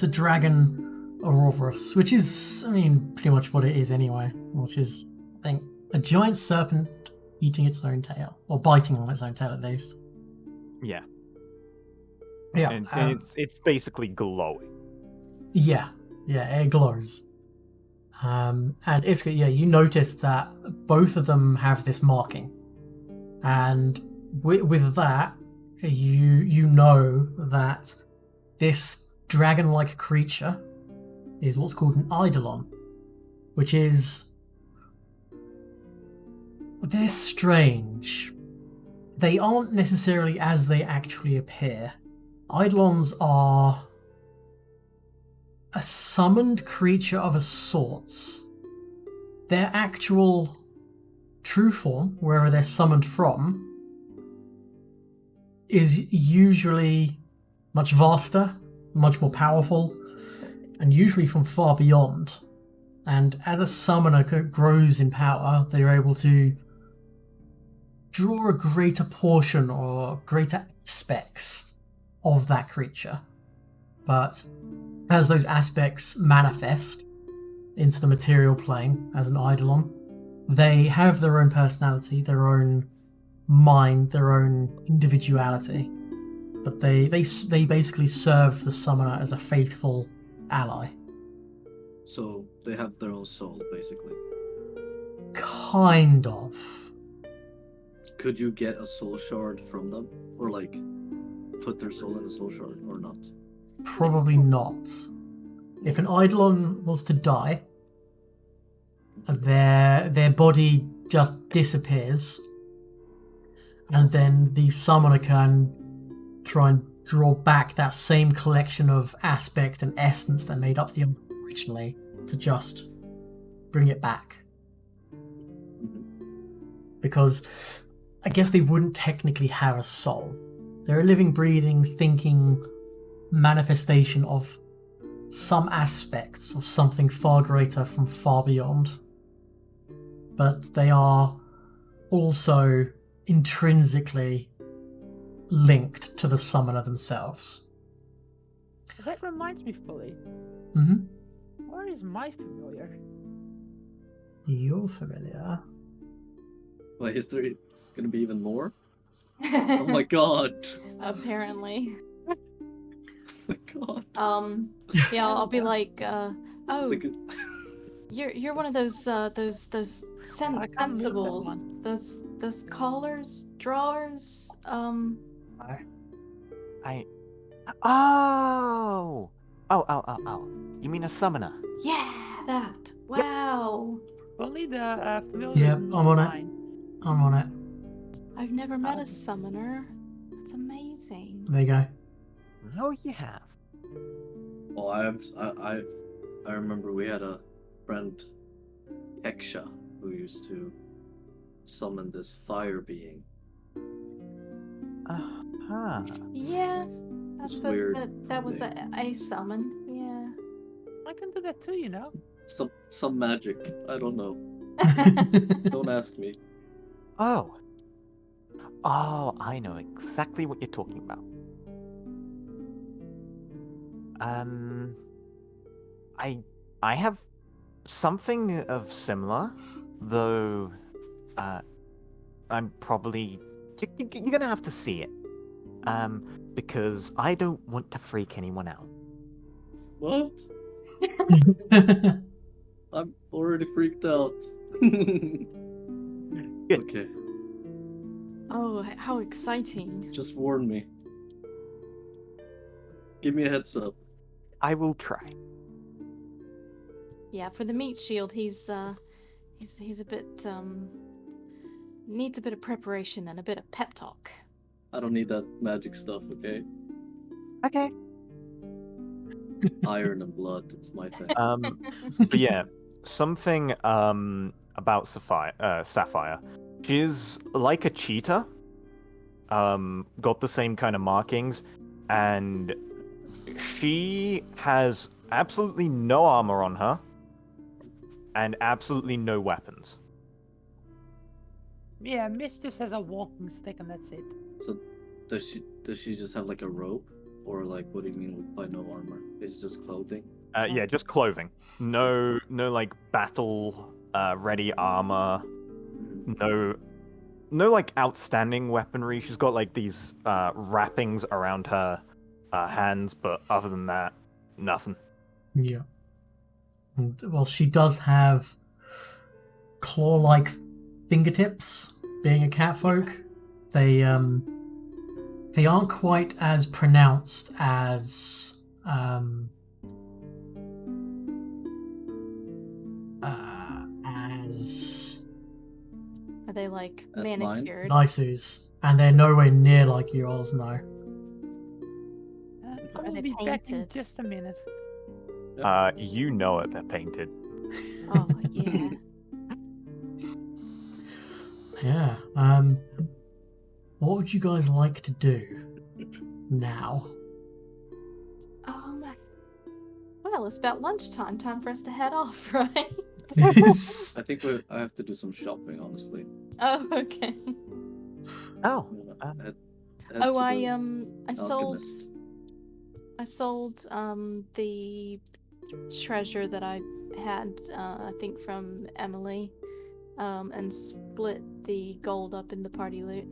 a dragon Ouroboros, which is, I mean, pretty much what it is anyway. Which is, I think, a giant serpent eating its own tail, or biting on its own tail at least. Yeah. Yeah. And it's basically glowing. Yeah, it glows. And Iska, yeah, you notice that both of them have this marking, and with that, you know that this dragon-like creature is what's called an eidolon, which is they're strange. They aren't necessarily as they actually appear. Eidolons are a summoned creature of a sorts. Their actual true form, wherever they're summoned from, is usually much vaster, much more powerful, and usually from far beyond. And as a summoner grows in power, they're able to draw a greater portion or greater aspects of that creature. But as those aspects manifest into the material plane as an eidolon, they have their own personality, their own mind, their own individuality. But they basically serve the summoner as a faithful ally. So they have their own soul, basically. Kind of. Could you get a soul shard from them? Or like put their soul in a soul shard or not? Probably not. If an eidolon was to die, their body just disappears, and then the summoner can try and draw back that same collection of aspect and essence that made up the originally to just bring it back. Because I guess they wouldn't technically have a soul. They're a living, breathing, thinking manifestation of some aspects of something far greater from far beyond. But they are also intrinsically linked to the summoner themselves. That reminds me, Fully. Mm-hmm. Where is my familiar? You're familiar. My history gonna be even more? Oh my god. Apparently. Oh my god. Yeah, I'll be like, It's oh, like you're one of those I can't move that sensibles, one. those callers, drawers, Oh! Oh. You mean a summoner? yeah, that. Wow. Only the familiar Yep, is I'm not on it. mine. I'm on it. I've never met a summoner. That's amazing. There you go. No, you have. oh, I remember we had a friend, Heksha, who used to summon this fire being. Uh-huh. Yeah, I It's suppose weird that was thing. a summon. Yeah. I can do that too, you know. Some magic. I don't know. Don't ask me. Oh. Oh, I know exactly what you're talking about. I have something of similar, though I'm probably you're gonna have to see it. Because I don't want to freak anyone out. What? I'm already freaked out. Okay, Oh, how exciting. just warn me. Give me a heads up. I will try. Yeah, for the meat shield, he's a bit needs a bit of preparation and a bit of pep talk. I don't need that magic stuff, okay? Okay. Iron and blood, it's my thing. But yeah, something about Sapphire. She's like a cheetah. Got the same kind of markings, and she has absolutely no armor on her, and absolutely no weapons. Yeah, Miss just has a walking stick and that's it. So, does she just have like a robe, or like what do you mean by no armor? Is it just clothing? Yeah, just clothing. No like battle ready armor. No like outstanding weaponry. She's got like these wrappings around her hands, but other than that, nothing. Yeah. And, well, she does have claw-like fingertips. Being a catfolk, they aren't quite as pronounced as as Are they like That's mine. manicured? Nisu's, and they're nowhere near like yours. No. I Are will they be back in painted? just a minute. You know it, they're painted. Oh yeah. Yeah. What would you guys like to do now? Well, it's about lunchtime. Time for us to head off, right? I think I have to do some shopping, honestly. Oh, okay. Oh. Head Oh, to I the sold alchemist. the treasure that I had, I think from Emily, and split the gold up in the party loot.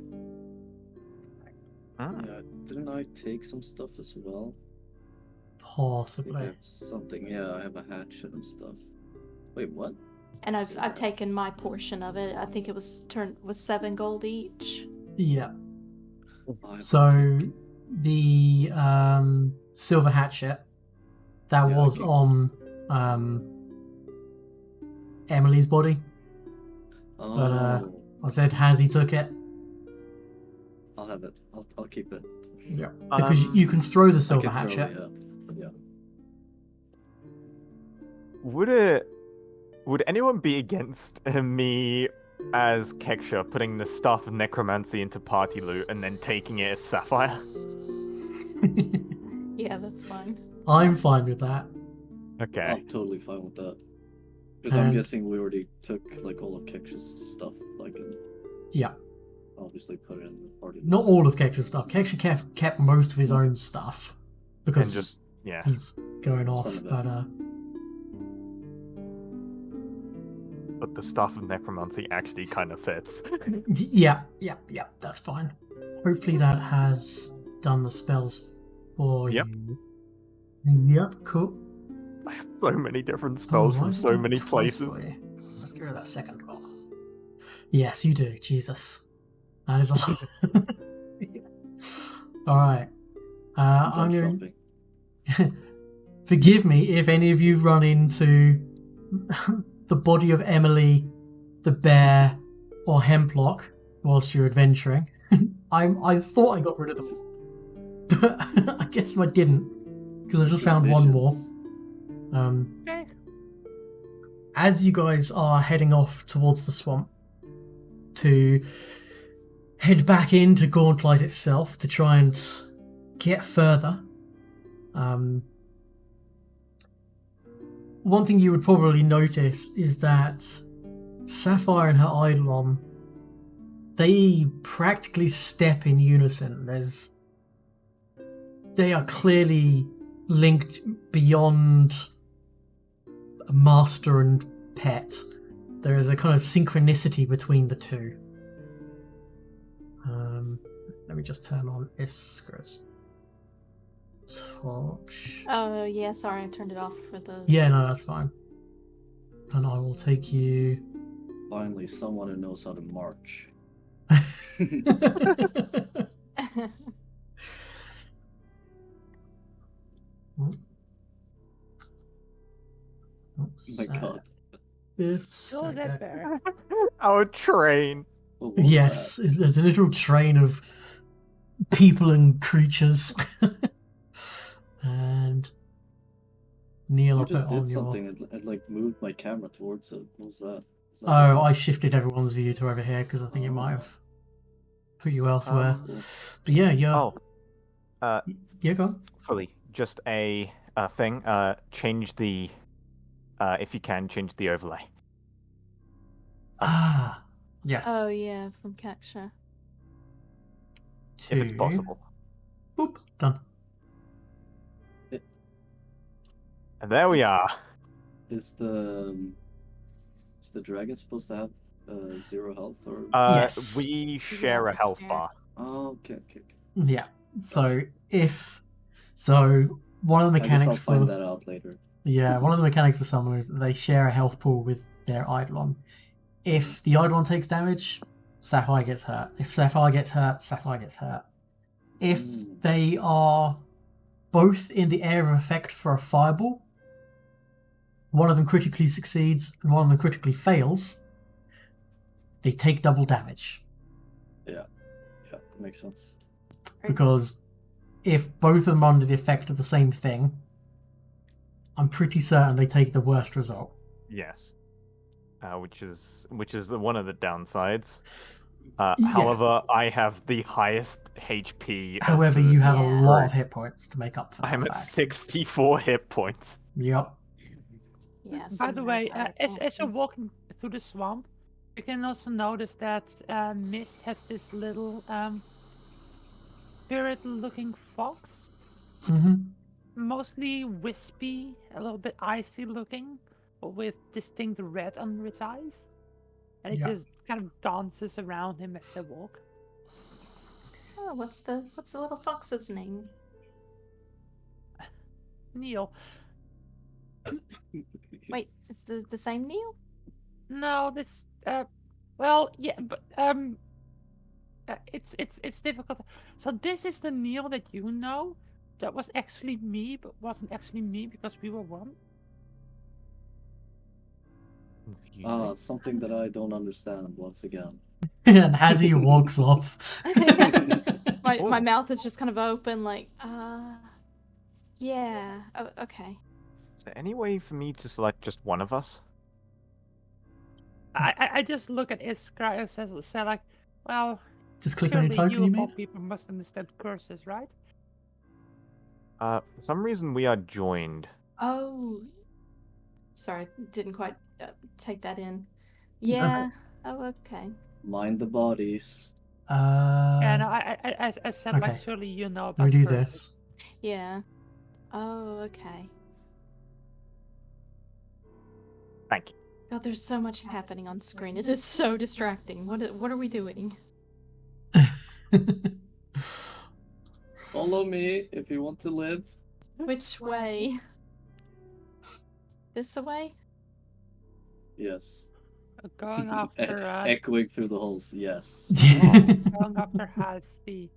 Yeah, didn't I take some stuff as well? I think I Possibly. have something. Yeah, I have a hatchet and stuff. Wait, what? And I've taken my portion of it. I think it was 7 gold each. Yeah. I have So the silver hatchet that Yeah, was keep- on Emily's body. Oh, But, I said Hazzy took it. I'll have it. I'll keep it. Yeah. Because you can throw the silver I can throw hatchet. it, yeah. Would anyone be against me as Keksha putting the staff of necromancy into party loot and then taking it as Sapphire? Yeah, that's fine. I'm fine with that. Okay. I'm totally fine with that. Because I'm And- guessing we already took like all of Keksh's stuff, like, and Yeah. obviously put it in the party. Not all of Keksha's stuff. Keksha kept most of his own stuff. And Because just, yeah. he's going off. Son of a- But But the staff of necromancy actually kind of fits. yeah, that's fine. Hopefully that has done the spells for Yep. you. Yep, cool. I have so many different spells why from is it so done many twice places. for you? Let's get rid of that second one. Yes, you do. Jesus. That is a lot. Alright. I'm I'm done going shopping. Forgive me if any of you run into the body of Emily, the bear, or Hemplock whilst you're adventuring. I thought I got rid of them, but I guess I didn't because I just found one more. Suspicions. Okay. As you guys are heading off towards the swamp to head back into Gauntlet itself to try and get further, one thing you would probably notice is that Sapphire and her Eidolon, they practically step in unison. They are clearly linked beyond master and pet. There is a kind of synchronicity between the two. Let me just turn on Iskra's torch. Oh yeah, sorry, I turned it off for the. Yeah, no, that's fine. And I will take you. Finally, someone who knows how to march. My God. This. Still that bear. Our train. What was Yes, that? there's a literal train of people and creatures. And Neil, You I'll just put on did your. something. It like moved my camera towards it. What was that? Is that Oh, what I shifted everyone's view to over here because I think it might have put you elsewhere. Cool. But yeah, you're. Oh, Yeah, go on. fully. Just a thing. Change the, if you can, change the overlay. Ah, yes. Oh yeah, from Capture. If it's Two. possible. Boop, done. And there we Yes. are. Is the dragon supposed to have 0 health or? Yes. We share a we health share. bar. Oh, okay. Yeah. So one of the I guess I'll mechanics find for that out later. one of the mechanics for someone is that they share a health pool with their Eidolon. If the Eidolon takes damage, Sapphire gets hurt. If Sapphire gets hurt, Sapphire gets hurt. If they are both in the area of effect for a fireball, one of them critically succeeds and one of them critically fails, they take double damage. Yeah, that makes sense. Because if both of them are under the effect of the same thing, I'm pretty certain they take the worst result. Yes. Which is one of the downsides. Yeah. However, I have the highest HP. However, of the you have a Yeah. lot group. of hit points to make up for that I'm at fact. 64 hit points. Yep. Yeah. By the way, as you're awesome. walking through the swamp, you can also notice that Mist has this little spirit-looking fox, Mm-hmm. mostly wispy, a little bit icy looking, but with distinct red under its eyes, and it Yeah. just kind of dances around him as they walk. Oh, what's the little fox's name? Neil. Wait, it's the same Neil? No, this well, yeah, but it's difficult. So this is the Neil that you know. That was actually me, but wasn't actually me because we were one. Confusing. Something that I don't understand once again. And as he walks off. My Oh. mouth is just kind of open, like, yeah. Oh, okay. Is there any way for me to select just one of us? I just look at Iskra and say like, well, Just click on your surely token you you of all made. people must understand curses, right? For some reason we are joined. Oh, sorry, didn't quite take that in. Is Yeah. Oh, okay. Mind the bodies. Yeah, no, I said like, okay. surely you know Let me about do curses. this. Yeah. Oh, okay. Thank you. God, there's so much happening on screen. It is so distracting. What are we doing? Follow me if you want to live. Which way? This way? Yes. Going after Echoing through the holes. Yes. going after Hasti.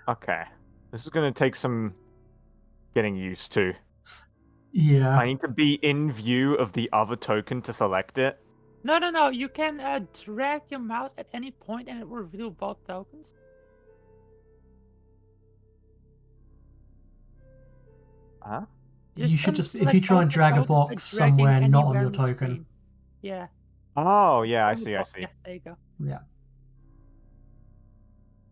Okay. This is gonna take some getting used to. Yeah. I need to be in view of the other token to select it. No. You can drag your mouse at any point and it will reveal both tokens. Huh? You should unselect just, if you try and both the drag a tokens by box dragging somewhere not on anywhere your the token. screen. Yeah. Oh, yeah, I On the see, I top. see. Yeah, there you go. Yeah.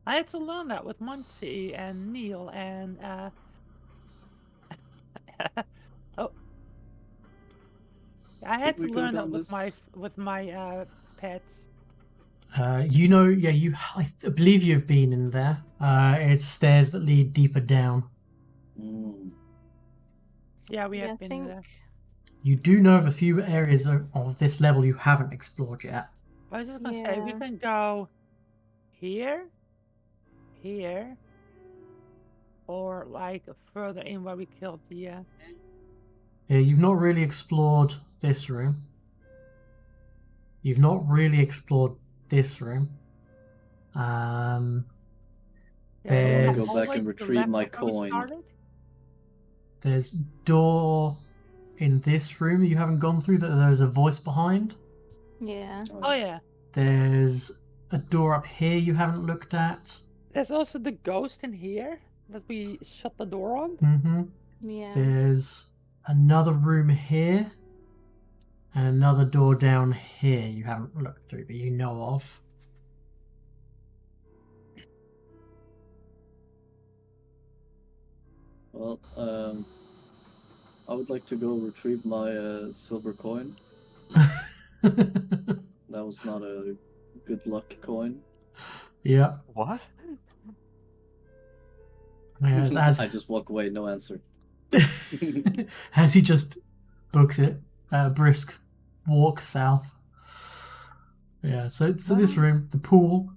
I had to learn that with Muncie and Neil and oh, I had Did we to go learn that down with my pets. You know, yeah, I believe you've been in there. It's stairs that lead deeper down. Yeah, we Yeah, I have been think. there. You do know of a few areas of this level you haven't explored yet. I was just gonna say we Yeah. can go here, or like further in where we killed the. Yeah, you've not really explored this room. You've not really explored this room. Yeah, There's- there's a Go back hallway and to the retrieve left my of where we coin. started. There's door in this room you haven't gone through that there's a voice behind. Yeah. Oh yeah. There's a door up here you haven't looked at. There's also the ghost in here that we shut the door on. Mm-hmm. Yeah. There's another room here. And another door down here you haven't looked through, but you know of. Well, I would like to go retrieve my silver coin. That was not a good luck coin. Yeah. What? As I just walk away, no answer. as he just books it, brisk walk south. Yeah, so this room, the pool,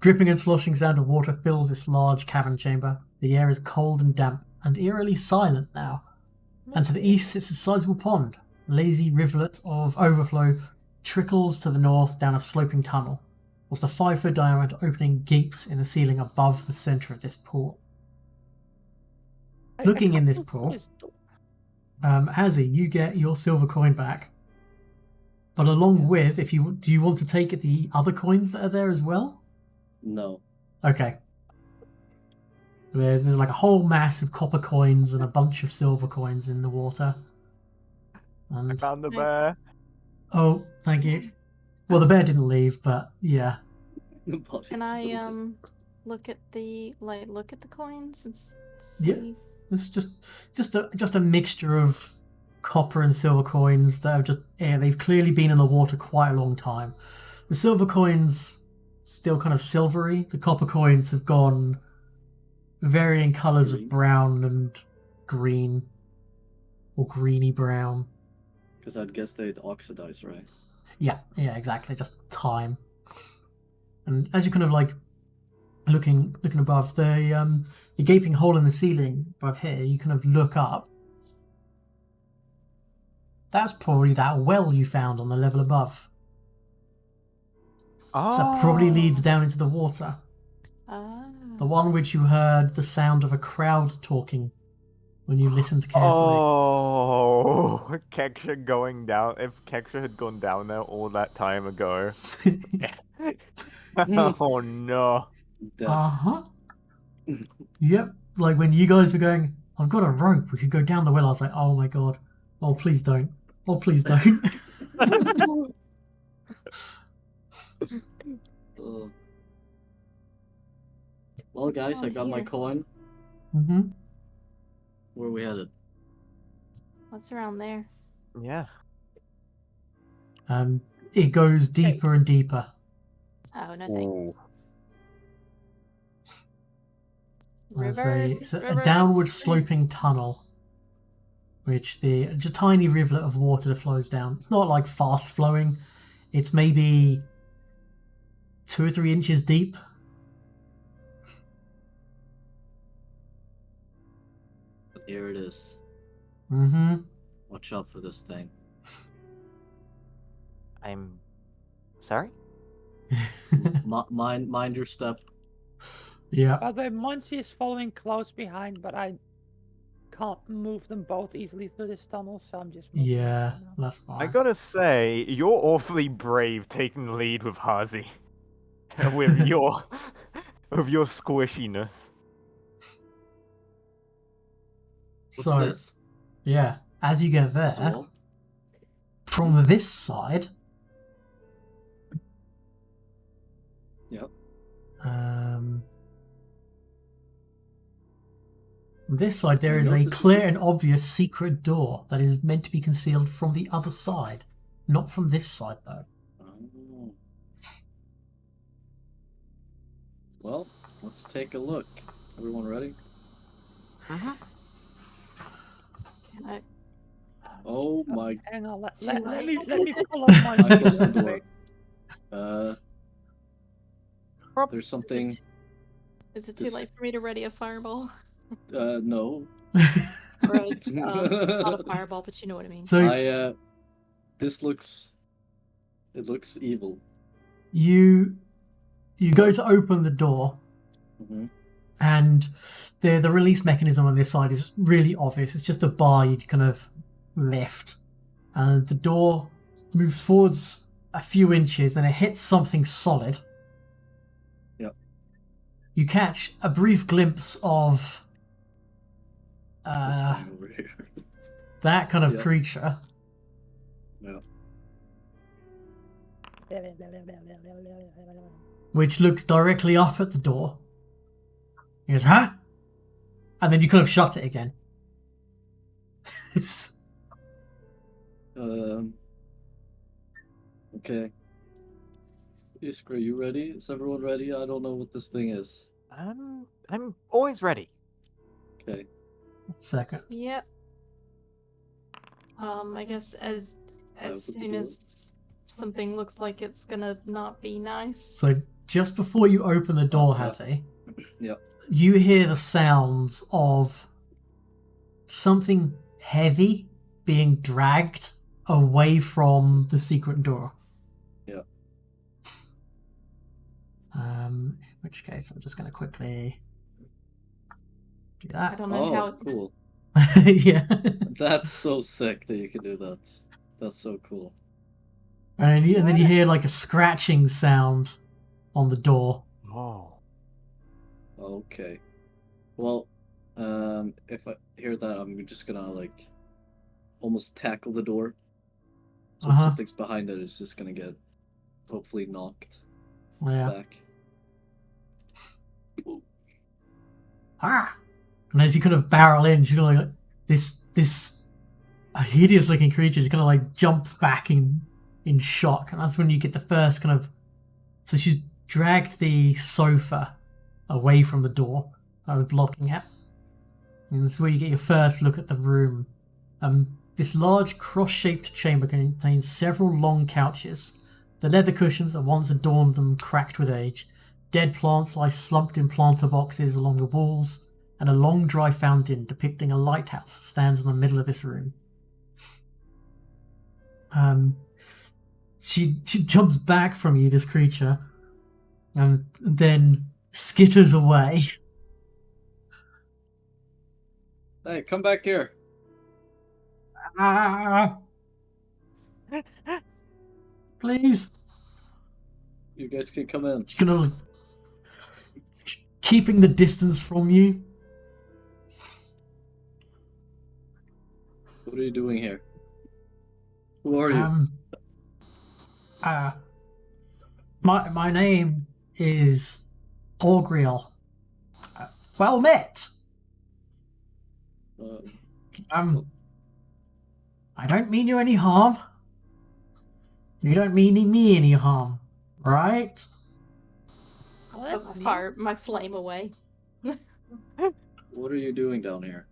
dripping and sloshing sound of water fills this large cavern chamber. The air is cold and damp and eerily silent now. And to the east sits a sizable pond. A lazy rivulet of overflow trickles to the north down a sloping tunnel, whilst a 5-foot diameter opening gapes in the ceiling above the centre of this pool. Looking in this pool, Azzy, you get your silver coin back. But along with, do you want to take the other coins that are there as well? No. Okay. There's like a whole mass of copper coins and a bunch of silver coins in the water. I And found the bear. oh, thank you. Well, the bear didn't leave, but yeah. Can I look at the coins and see? Yeah. It's just a mixture of copper and silver coins that have they've clearly been in the water quite a long time. The silver coins still kind of silvery. The copper coins have gone varying colours of brown and green, or greeny brown. Because I'd guess they'd oxidize, right? Yeah, exactly. Just time. And as you kind of like looking above the gaping hole in the ceiling above here, you kind of look up. That's probably that well you found on the level above. Oh. That probably leads down into the water. Ah. The one which you heard the sound of a crowd talking when you listened carefully. Oh, Keksha going down. If Keksha had gone down there all that time ago. Oh no. Uh-huh. Yep. Like when you guys were going, I've got a rope, we could go down the well. I was like, oh my god. Oh, please don't. Oh, please don't. Well, guys, I around got my here? coin. Mm-hmm. Where are we headed? What's around there? Yeah. It goes deeper and deeper. Oh, no thanks. Ooh. Reverse. It's a downward sloping tunnel, which a tiny rivulet of water that flows down. It's not like fast flowing. It's maybe 2 or 3 inches deep. But here it is. Mm-hmm. Watch out for this thing. I'm sorry? Mind your step. Yeah. By the way, Munchie is following close behind, but I can't move them both easily through this tunnel, so I'm just moving Yeah, them now. that's fine. I gotta say, you're awfully brave taking the lead with Hazi. with your squishiness. What's So, this? yeah, as you get there, Salt? from this side, Yep. this side there I is know a this is clear a- and obvious secret door that is meant to be concealed from the other side. Not from this side, though. Oh. Well, let's take a look. Everyone ready? Can I? Oh my. Hang on, let Too me late. pull up my I closed the real door. quick. There's something. Is it too This- late for me to ready a fireball? No. Or not a fireball, but you know what I mean. So This looks. It looks evil. you go to open the door, Mm-hmm. And the release mechanism on this side is really obvious. It's just a bar you kind of lift. And the door moves forwards a few inches and it hits something solid. Yep. You catch a brief glimpse of This thing over here. that kind of Yep. creature. Yeah. Which looks directly up at the door. He goes, huh? And then you kind of shut it again. It's, Okay. Iskra, you ready? Is everyone ready? I don't know what this thing is. I'm always ready. Okay. second. Yep. I guess as Open the soon door. as something looks like it's gonna not be nice. So just before you open the door, Yeah. Hattie, Yep. you hear the sounds of something heavy being dragged away from the secret door. Yeah. In which case, I'm just going to quickly do I that. don't know Oh, how. cool. Yeah. That's so sick that you can do that. That's so cool. And then you hear like a scratching sound on the door. Oh. Okay. Well, if I hear that, I'm just gonna like almost tackle the door. So if Uh-huh. something's behind it, it's just gonna get hopefully knocked Yeah. back. Ah! And as you kind of barrel in, she's kind of like this a hideous looking creature just kind of like jumps back in shock, and that's when you get the first kind of. So she's dragged the sofa away from the door I was blocking it, and this is where you get your first look at the room. This large cross-shaped chamber contains several long couches. The leather cushions that once adorned them cracked with age. Dead plants lie slumped in planter boxes along the walls, and a long dry fountain depicting a lighthouse stands in the middle of this room. She jumps back from you, this creature, and then skitters away. Hey, come back here. Ah! Please. You guys can come in. She's gonna keeping the distance from you. What are you doing here? Who are you? My name is Orgriel. Well met. I don't mean you any harm. You don't mean me any harm, right? Well, I that's neat. fire my flame away. What are you doing down here?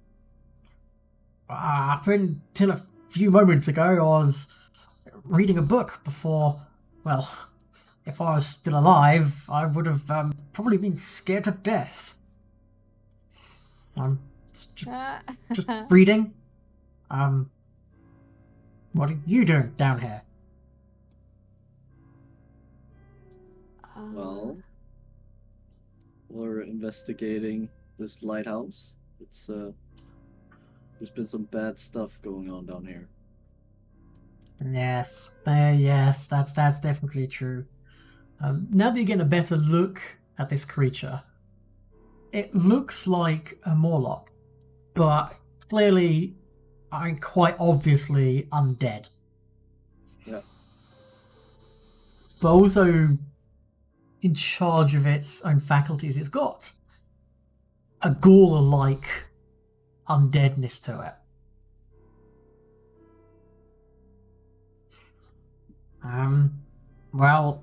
Up until a few moments ago, I was reading a book before. Well, if I was still alive, I would have probably been scared to death. I'm just reading. What are you doing down here? Well, we're investigating this lighthouse. It's there's been some bad stuff going on down here. Yes, yes, that's definitely true. Now that you're getting a better look at this creature, it looks like a Morlock, but clearly, quite obviously undead. Yeah. But also in charge of its own faculties. It's got a ghoul-like undeadness to it. Well,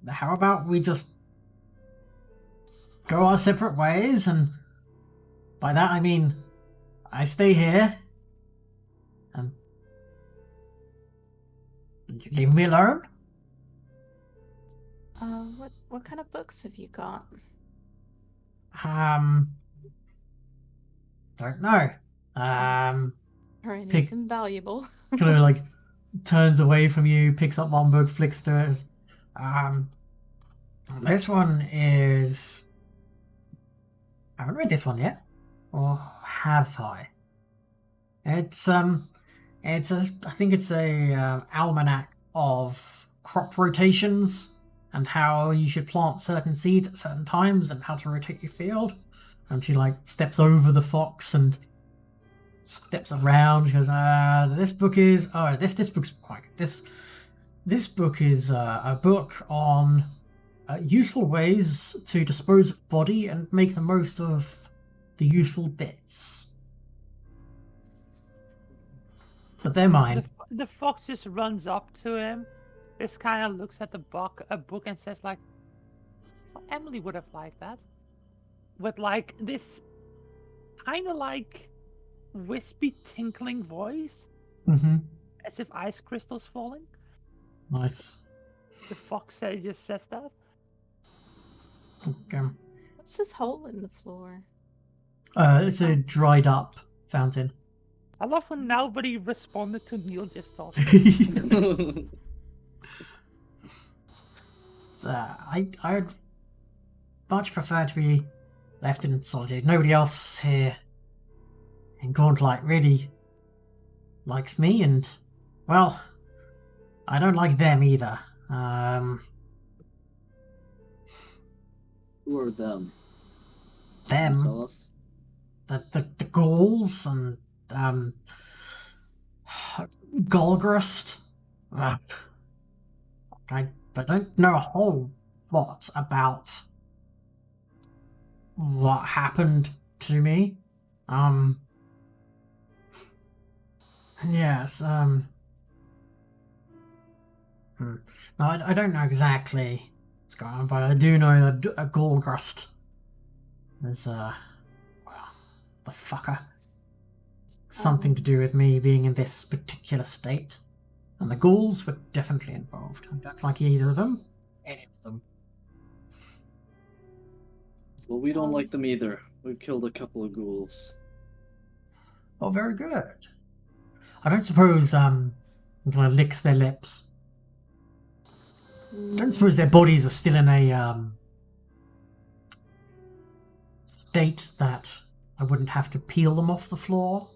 how about we just go our separate ways, and by that I mean I stay here, and you leave me alone? What kind of books have you got? Don't know. Or anything valuable? Kind of like turns away from you, picks up one book, flicks through it. This one is I haven't read this one yet. Or have I? It's I think it's a almanac of crop rotations and how you should plant certain seeds at certain times and how to rotate your field. And she like steps over the fox and steps around. She goes, this book is this book's quite good. This book is a book on useful ways to dispose of body and make the most of the useful bits. But they're mine. The fox just runs up to him. This kind of looks at the book and says like, well, Emily would have liked that. With like this kind of like wispy tinkling voice. Mm-hmm. As if ice crystals falling. Nice. The fox just says that. Okay. What's this hole in the floor? It's a dried up fountain. I love when nobody responded to Neil just talking. I'd much prefer to be left in solitude. Nobody else here in Gauntlet really likes me, and, well, I don't like them either. Who are them? Them? Tell us. The ghouls and, Golgrust. I don't know a whole lot about what happened to me. Yes, no, I don't know exactly what's going on, but I do know that a Golgrust is, well, the fucker. Something to do with me being in this particular state. And the ghouls were definitely involved. I don't like either of them. Any of them. Well, we don't like them either. We've killed a couple of ghouls. Oh, very good. I don't suppose, I'm gonna licks their lips. I don't suppose their bodies are still in a, state that I wouldn't have to peel them off the floor.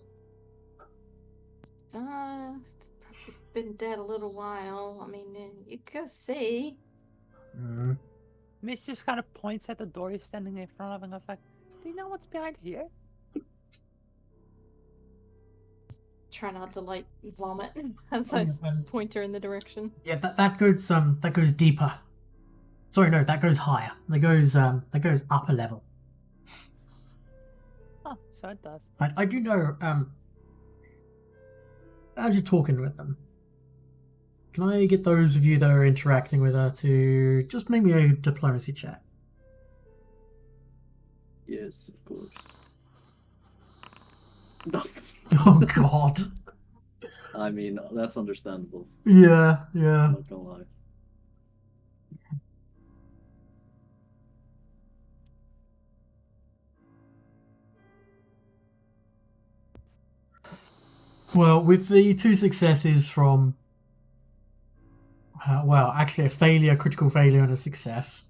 It's probably been dead a little while. I mean, you go see. Mitch just kind of points at the door he's standing in front of and goes like, do you know what's behind here? Try not to like vomit as I point her in the direction. Yeah, that goes deeper. Sorry, no, that goes higher. That goes upper level. Oh, so it does. I do know, as you're talking with them, can I get those of you that are interacting with her to just make me a diplomacy check? Yes, of course. Oh god. I mean, that's understandable. Yeah. I'm not gonna lie. Well, with the 2 successes from... well, actually a failure, critical failure, and a success.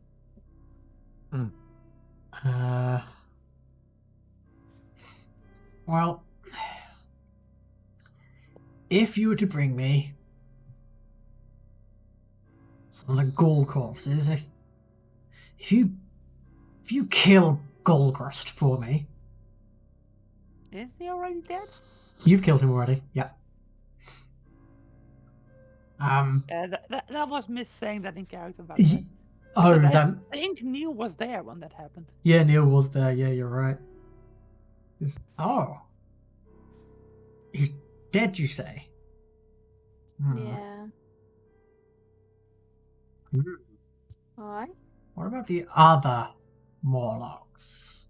Well, if you were to bring me some of the ghoul corpses, if you kill Golgrust for me... Is he already dead? You've killed him already, yeah. That was Miss saying that in character, by He- the way. Oh, Because is that... I think Neil was there when that happened. Yeah, Neil was there. Yeah, you're right. Oh. He's dead, you say? Yeah. Why? What about the other Morlocks?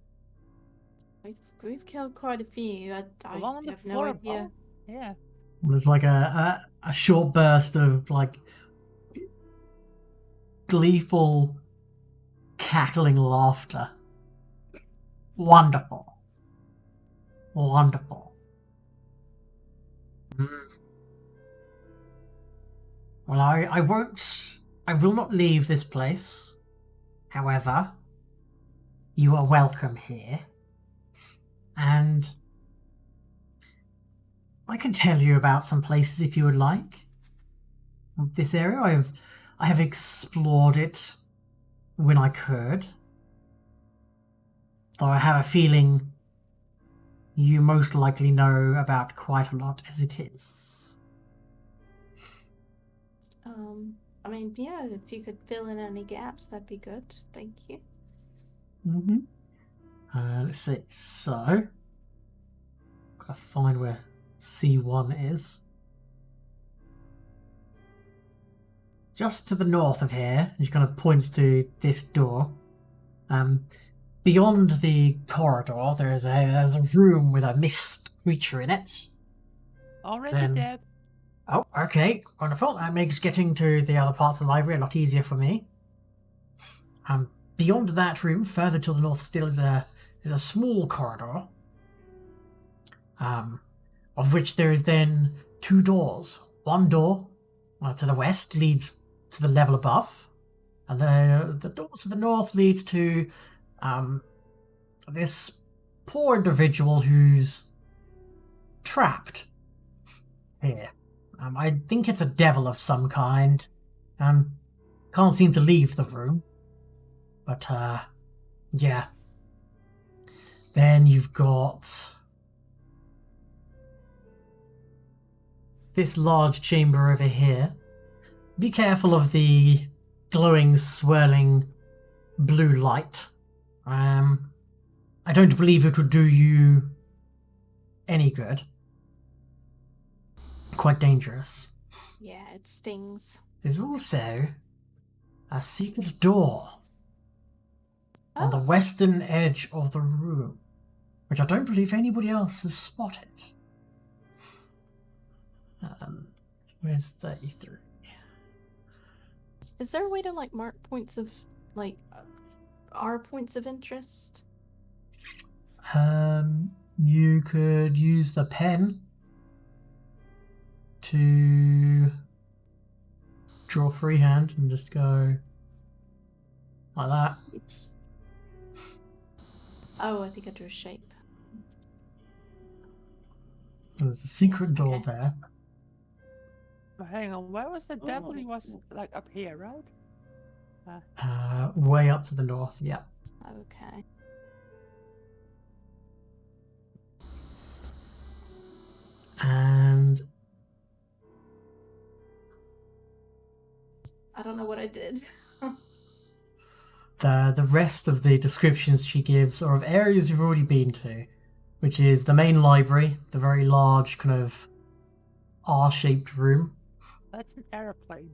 We've killed quite a few. I The one on the have no floor idea. above? Yeah. There's like a short burst of like gleeful, cackling laughter. Wonderful. Wonderful. Well, I will not leave this place. However, you are welcome here. And I can tell you about some places if you would like. This area, I have explored it when I could. Though I have a feeling you most likely know about quite a lot as it is. I mean, yeah, if you could fill in any gaps, that'd be good. Thank you. Mm-hmm. Let's see. So, gotta find where C1 is. Just to the north of here, she kind of points to this door. Beyond the corridor, there's a room with a mist creature in it. Already Then- dead. Oh, okay, wonderful. That makes getting to the other parts of the library a lot easier for me. Beyond that room, further to the north, still is a small corridor, of which there is then 2 doors. One door to the west leads to the level above, and the door to the north leads to this poor individual who's trapped here. I think it's a devil of some kind. Can't seem to leave the room. But, yeah. Then you've got this large chamber over here. Be careful of the glowing, swirling blue light. I don't believe it would do you any good. Quite dangerous. Yeah, it stings. There's also a secret door on the Oh, western edge of the room, which I don't believe anybody else has spotted. Where's 33? is there a way to like mark points of like our points of interest? You could use the pen to draw freehand and just go like that. Oops. Oh, I think I drew a shape. There's a secret door Okay. there. Oh, hang on, where was the devil? He was like up here, right? Way up to the north, yeah. Okay. And I don't know what I did. the rest of the descriptions she gives are of areas you've already been to, which is the main library, the very large kind of R-shaped room. That's an airplane.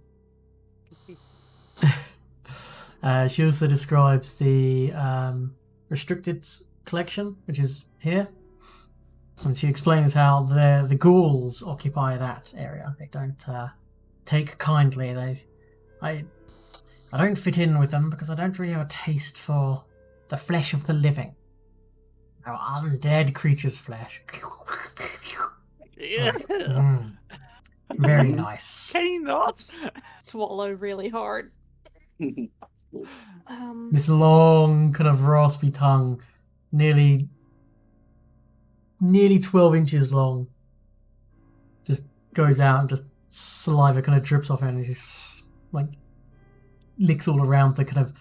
She also describes the restricted collection, which is here. And she explains how the ghouls occupy that area. They don't take kindly. I don't fit in with them because I don't really have a taste for the flesh of the living. Our undead creature's flesh. Yeah. Mm. Very nice. Can you not? Swallow really hard. This long, kind of raspy tongue, nearly 12 inches long, just goes out and just saliva kind of drips off it and it just like licks all around the kind of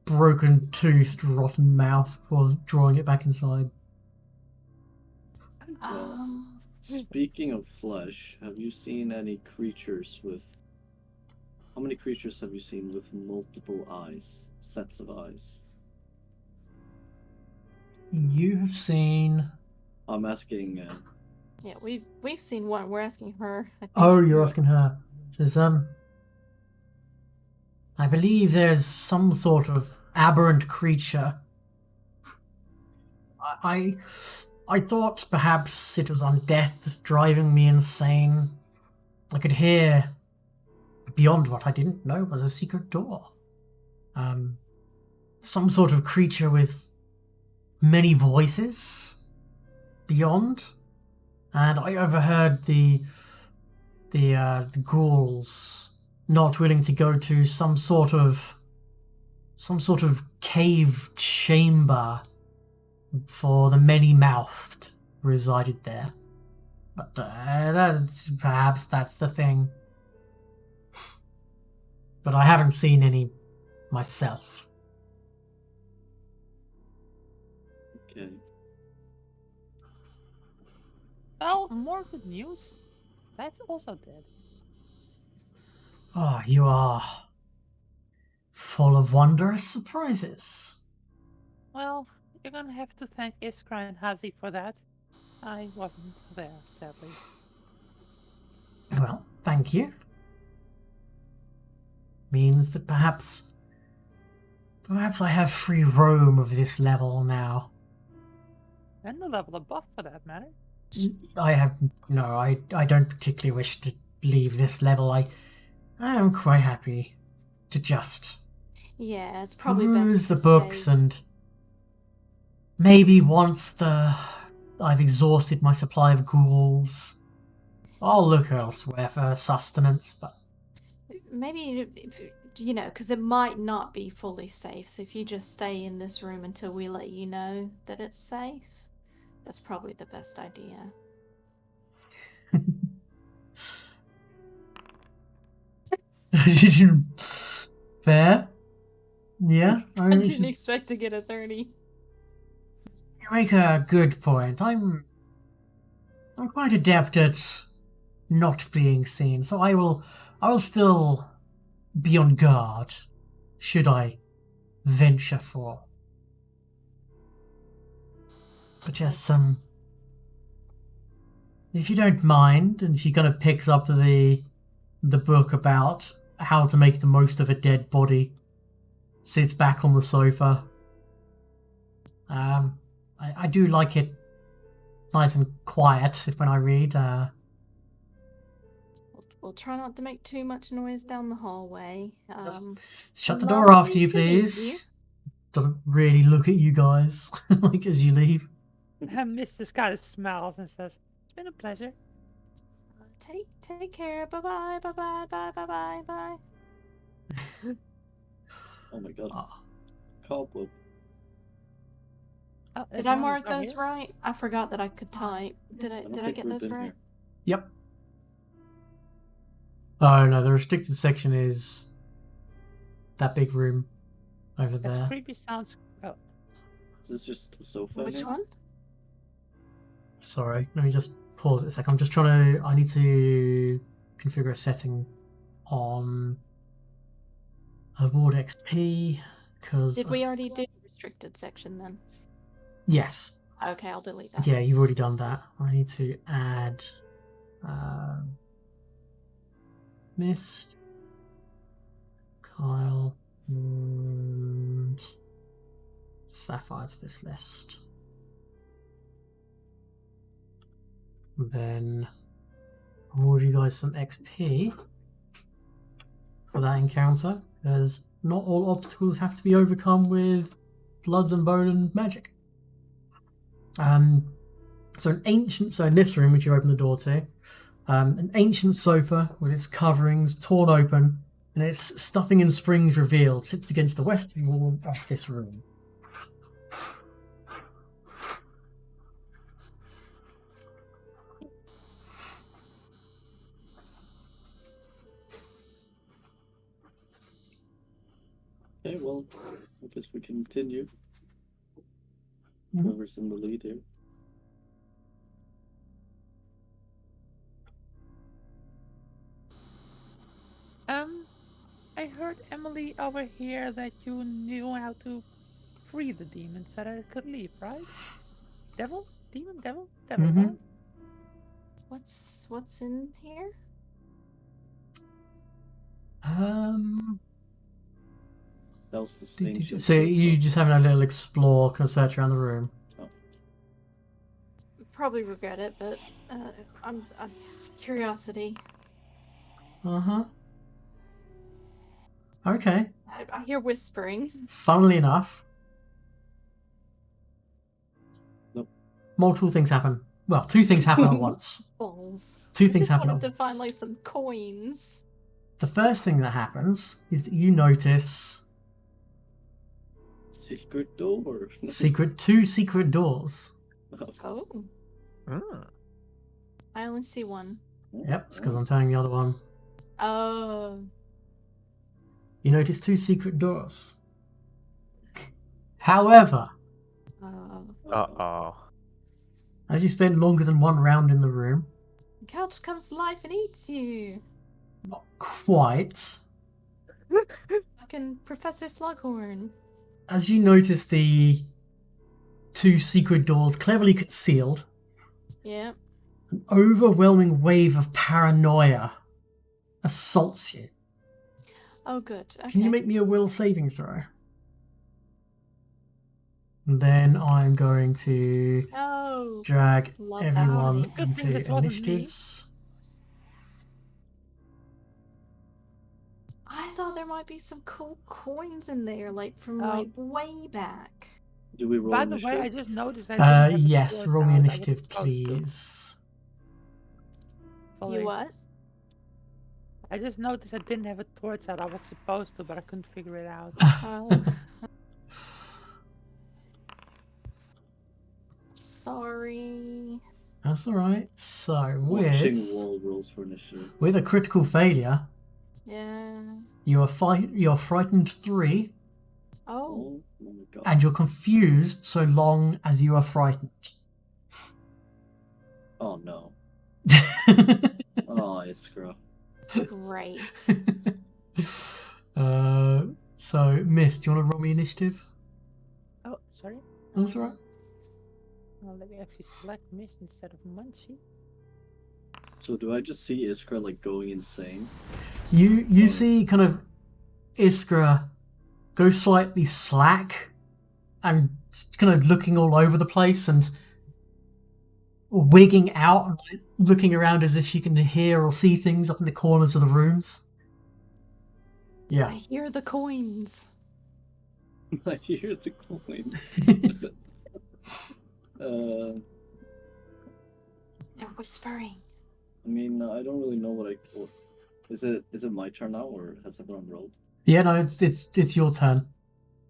broken toothed, rotten mouth before drawing it back inside. Speaking of flesh, have you seen any creatures with... How many creatures have you seen with multiple eyes? Sets of eyes? You have seen... I'm asking... Yeah, we've seen one. We're asking her. I think. Oh, you're asking her. There's, I believe there's some sort of aberrant creature. I thought perhaps it was undeath driving me insane. I could hear beyond what I didn't know was a secret door. Some sort of creature with many voices beyond. And I overheard the ghouls not willing to go to some sort of cave chamber for the many-mouthed resided there. But perhaps that's the thing. But I haven't seen any myself. Okay. Well, more good news. That's also dead. Oh, you are full of wondrous surprises. Well, you're gonna have to thank Iskra and Hazi for that. I wasn't there, sadly. Well, thank you. Means that perhaps I have free roam of this level now. And the level above, for that matter. I don't particularly wish to leave this level. I am quite happy to just Yeah, it's probably peruse best the to books stay. and maybe once I've exhausted my supply of ghouls, I'll look elsewhere for sustenance. But Maybe, because it might not be fully safe. So if you just stay in this room until we let you know that it's safe, that's probably the best idea. Fair? Yeah, I didn't expect to get a 30. You make a good point. I'm quite adept at not being seen, so I will still be on guard should I venture forth. But yes, if you don't mind, and she kind of picks up the book about how to make the most of a dead body, sits back on the sofa. I do like it nice and quiet when I read. We'll try not to make too much noise down the hallway. Shut the door after you, lovely to meet please. Doesn't really look at you guys like as you leave. Mr. Scott smiles and says, "It's been a pleasure." Take care. Bye bye. Bye bye. Bye bye. Bye bye. Oh my god. Oh. Cobweb. Did I mark those right? I forgot that I could type. Did I think get we've those been right? here. Yep. Oh no, the restricted section is that big room over That's there. creepy sounds. Oh, Is this just a sofa? Which here? one? Sorry, let me just pause it a second. I'm just trying to. I need to configure a setting on award XP because. Did we already do the restricted section then? Yes. Okay, I'll delete that. Yeah, you've already done that. I need to add Mist, Kyle, and Sapphire to this list. Then award you guys some XP for that encounter, because not all obstacles have to be overcome with bloods and bone and magic. So in this room, which you open the door to, an ancient sofa with its coverings torn open and its stuffing and springs revealed sits against the western wall of this room. Okay, well, I guess we continue. Mhm. Whoever's in the lead here. I heard Emily over here that you knew how to free the demon so that it could leave, right? Devil? Demon? Devil? Devil, Mhm. right? What's in here? That was the thing. So you just having a little explore, kind of search around the room. Probably regret it, but I'm curiosity. Okay. I hear whispering. Funnily enough, Nope. multiple things happen. Well, two things happen at once. Balls. Two things I just happen wanted at to find once. like some coins. The first thing that happens is that you notice Secret door. Two secret doors. Oh, Mm. I only see one. Yep, it's because I'm turning the other one. Oh, You notice 2 secret doors. However, Uh-oh. as you spend longer than 1 round in the room, the couch comes to life and eats you. not quite, Fucking Professor Slughorn. as you notice the 2 secret doors cleverly concealed, Yeah. an overwhelming wave of paranoia assaults you. Oh, good. Okay. Can you make me a will saving throw? And then I'm going to Oh, drag love that everyone already. Good thing into this wasn't me. initiatives. I thought there might be some cool coins in there, like from Oh. like way back. Do we roll By the way, I initiative? just noticed I didn't have the Yes, torch roll me out. I was initiative, supposed to. please. Sorry. You what? I just noticed I didn't have a torch out. I was supposed to, but I couldn't figure it out. Oh. Sorry. That's alright. So, Watching with wall rolls for initiative. a critical failure, Yeah. you're frightened 3, Oh. Oh my god. and you're confused so long as you are frightened. Oh no. Oh, Iskra. Great. So, Miss, do you want to roll me initiative? Oh, sorry. That's alright. Well, let me actually select Mist instead of Munchie. So do I just see Iskra like going insane? You see kind of Iskra go slightly slack and kind of looking all over the place and wigging out and like, looking around as if she can hear or see things up in the corners of the rooms. I Yeah. hear the coins. I hear the coins. They're whispering. I mean, I don't really know what is it my turn now, or has everyone rolled? Yeah, no, it's your turn.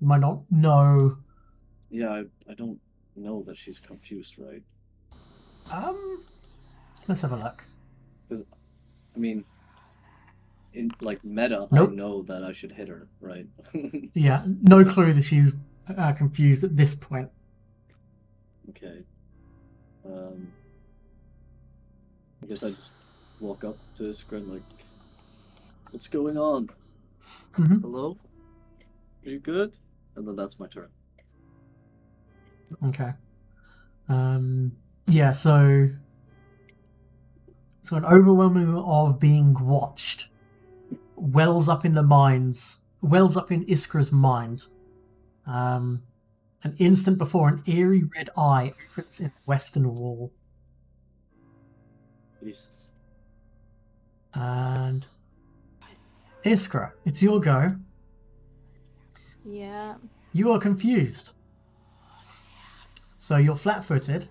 You might not know. Yeah, I don't know that she's confused, right? Let's have a look. I mean, in like meta, Nope. I know that I should hit her, right? Yeah, no clue that she's confused at this point. Okay. I guess I just walk up to Iskra and like, what's going on? Mhm. Hello? Are you good? And then that's my turn. Okay. Yeah, so an overwhelming of being watched wells up in Iskra's mind. An instant before an eerie red eye opens in the western wall. Jesus. And Iskra, it's your go. Yeah. You are confused. So you're flat-footed.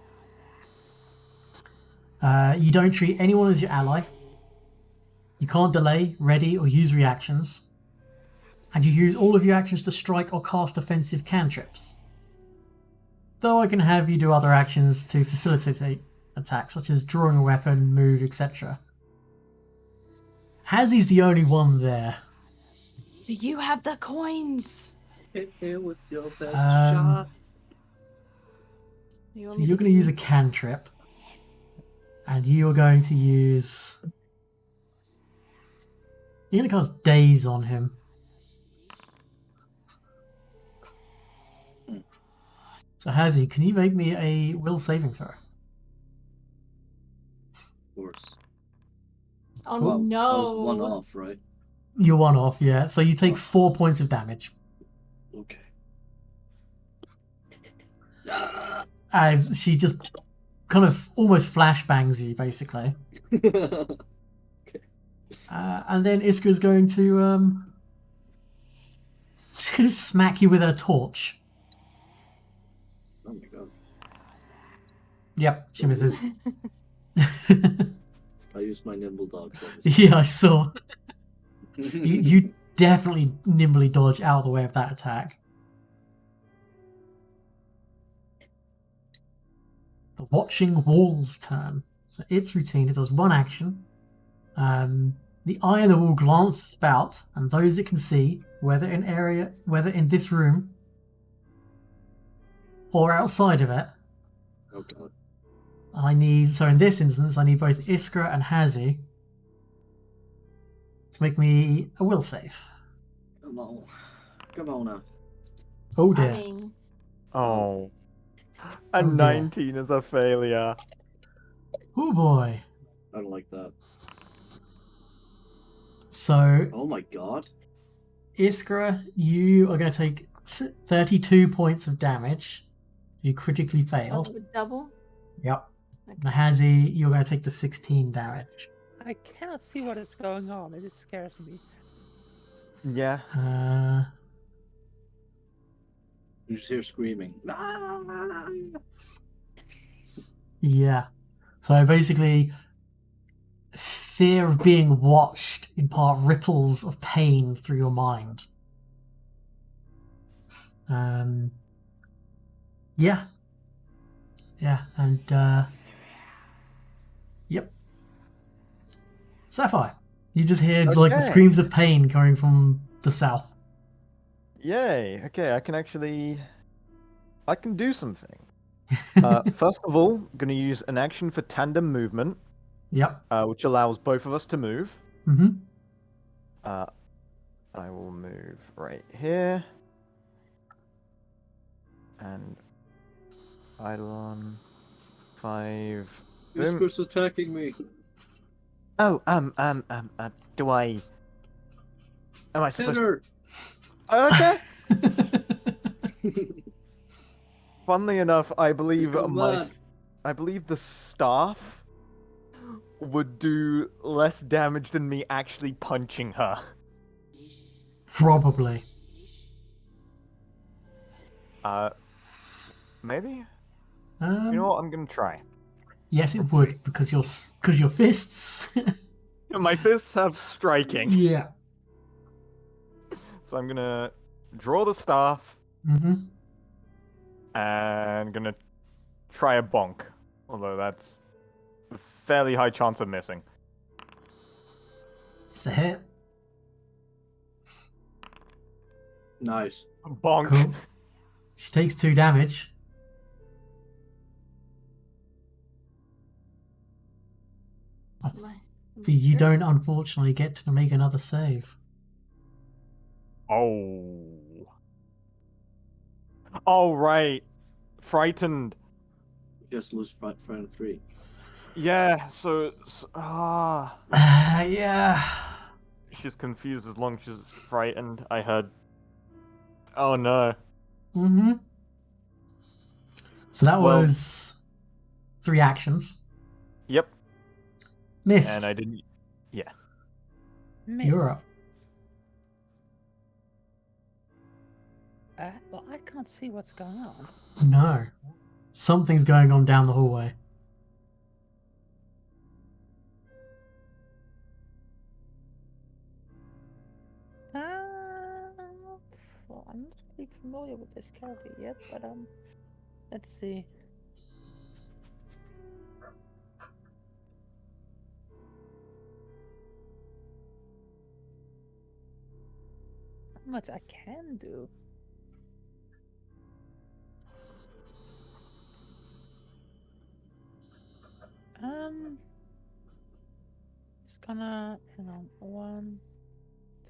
You don't treat anyone as your ally. You can't delay, ready, or use reactions. And you use all of your actions to strike or cast offensive cantrips. Though I can have you do other actions to facilitate attacks, such as drawing a weapon, move, etc. Hazzy's the only one there. Do you have the coins? Hit me with your best Um, shot. You want So me you're to going to use do- a cantrip. And you are going to use... You're going to cast Daze on him. So Hazzy, can you make me a will saving throw? Of course. Oh Wow, no. I was one off, right? You're 1 off, yeah. So you take 4 points of damage. Okay. As she just kind of almost flashbangs you, basically. And then Iskra's going to she's going to smack you with her torch. Oh my god. Yep, she misses. I used my nimble dog. Yeah, I saw. You definitely nimbly dodge out of the way of that attack. the Watching Wall's turn. So its routine, it does one action. The eye on the wall glances about, and those it can see, whether in this room or outside of it, Oh god. so in this instance, I need both Iskra and Hazu to make me a will save. Come on. Come on now. Oh I dear. mean, Oh. A Oh dear. 19 is a failure. Oh boy. I don't like that. So, Oh my god. Iskra, you are going to take 32 points of damage. You critically failed. double. Yep. Okay. And Hazi, you're going to take the 16 damage. I cannot see what is going on. It scares me. Yeah. You just hear screaming. Yeah. So basically, fear of being watched impart ripples of pain through your mind. Yeah. Yeah, and yep. Sapphire. You just hear like the Okay. screams of pain coming from the south. Yay. Okay, I can do something. First of all, I'm going to use an action for tandem movement, Yep. which allows both of us to move. Mm-hmm. I will move right here. And Eidolon 5. Boom. Whisper's attacking me. Oh, do I? Am I Hit supposed her. Okay. Funnily enough, I believe Become mad. I believe the staff would do less damage than me actually punching her. Probably. Maybe? Um, You know what? I'm gonna try. yes, it let's would see. because your fists. My fists have striking, Yeah. so I'm gonna draw the staff Mm-hmm. and gonna try a bonk. Although that's a fairly high chance of missing. It's a hit. Nice. Bonk. Cool. She takes 2 damage. But you don't unfortunately get to make another save. Oh. Oh right. Frightened. Just lose friend 3. Yeah. Yeah. She's confused as long as she's frightened. I heard. Oh no. Mm-hmm. So that Well- was 3 actions. Yep. Missed. And I didn't. Miss. You're up. Well, I can't see what's going on. No. Something's going on down the hallway. Well, I'm not really familiar with this character yet, but let's see. Not much I can do. Just gonna hang on. 1,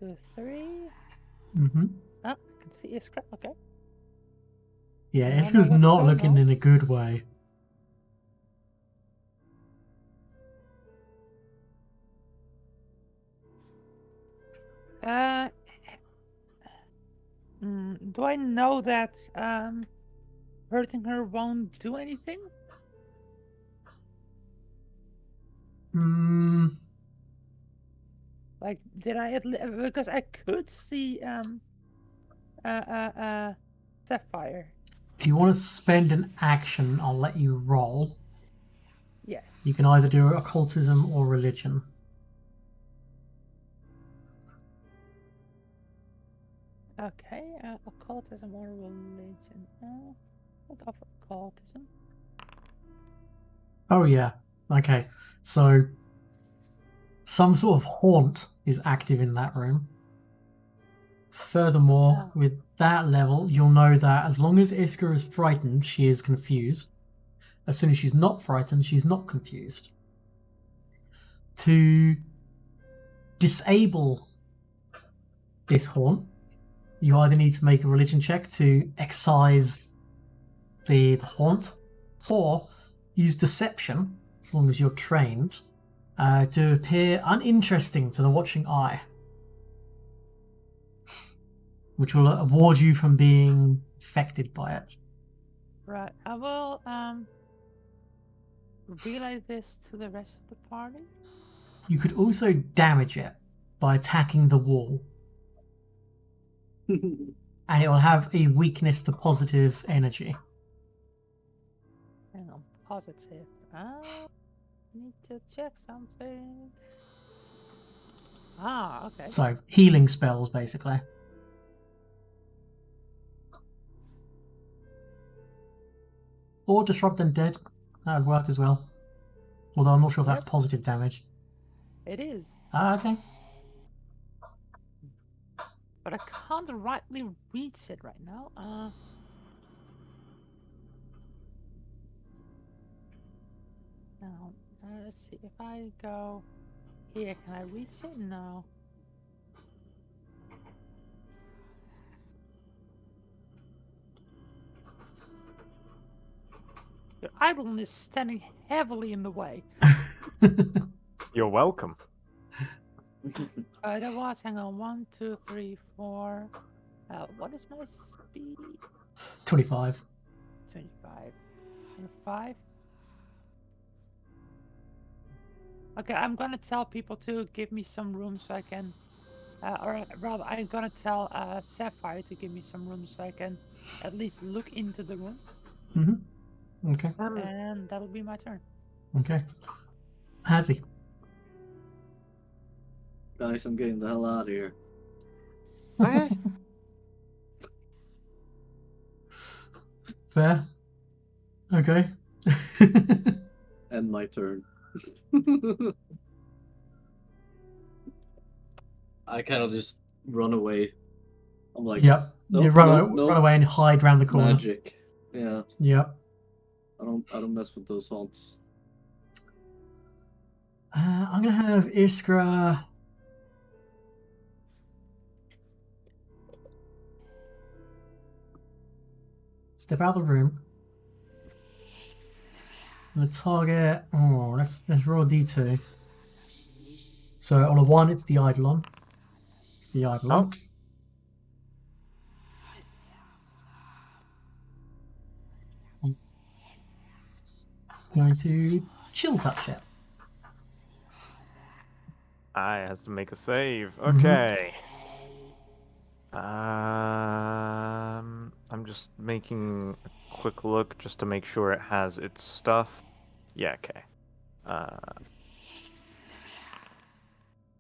2, 3. Mm-hmm. Ah, I can see Iskra. Okay. Yeah, I don't know Iskra's what's not going looking on. in a good way. Do I know that hurting her won't do anything? Like, did I because I could see Sapphire. If you want to spend an action, I'll let you roll. Yes. You can either do occultism or religion. Okay, occultism or religion. I'll go for occultism. Oh yeah. Okay. So some sort of haunt is active in that room. Furthermore, Oh. with that level, you'll know that as long as Iska is frightened, she is confused. As soon as she's not frightened, she's not confused. To disable this haunt, you either need to make a religion check to excise the haunt, or use deception, as long as you're trained, to appear uninteresting to the watching eye, which will ward you from being affected by it. Right. I will relay this to the rest of the party. You could also damage it by attacking the wall, and it will have a weakness to positive energy. Hang on, positive. Need to check something. Ah, okay. So, healing spells, basically. Or Disrupt Undead. That would work as well. Although I'm not sure if that's Yep. positive damage. It is. Ah, okay. But I can't rightly reach it right now. Now, let's see. If I go here, can I reach it? No. Your idol is standing heavily in the way. You're welcome. There was, hang on, 1, 2, 3, 4. What is my speed? 25. 25. And 5. Okay, I'm gonna tell people to give me some room so I can, or rather, I'm gonna tell Sapphire to give me some room so I can at least look into the room, Mm-hmm. Okay. and that'll be my turn. Okay. Hazzy. Guys, I'm getting the hell out of here. Okay. Fair. Okay. End my turn. I kind of just run away. I'm like, Yep. Nope, you run, nope, run nope. away and hide round the corner. Magic. Yeah, Yep. I don't mess with those haunts. I'm gonna have Iskra. Step out of the room. I'm gonna target. Oh, let's roll a d2. So on a 1, it's the Eidolon. It's the Eidolon. Going to chill touch it. I has to make a save. Mhm. Okay. I'm just making a quick look just to make sure it has its stuff. Yeah, okay.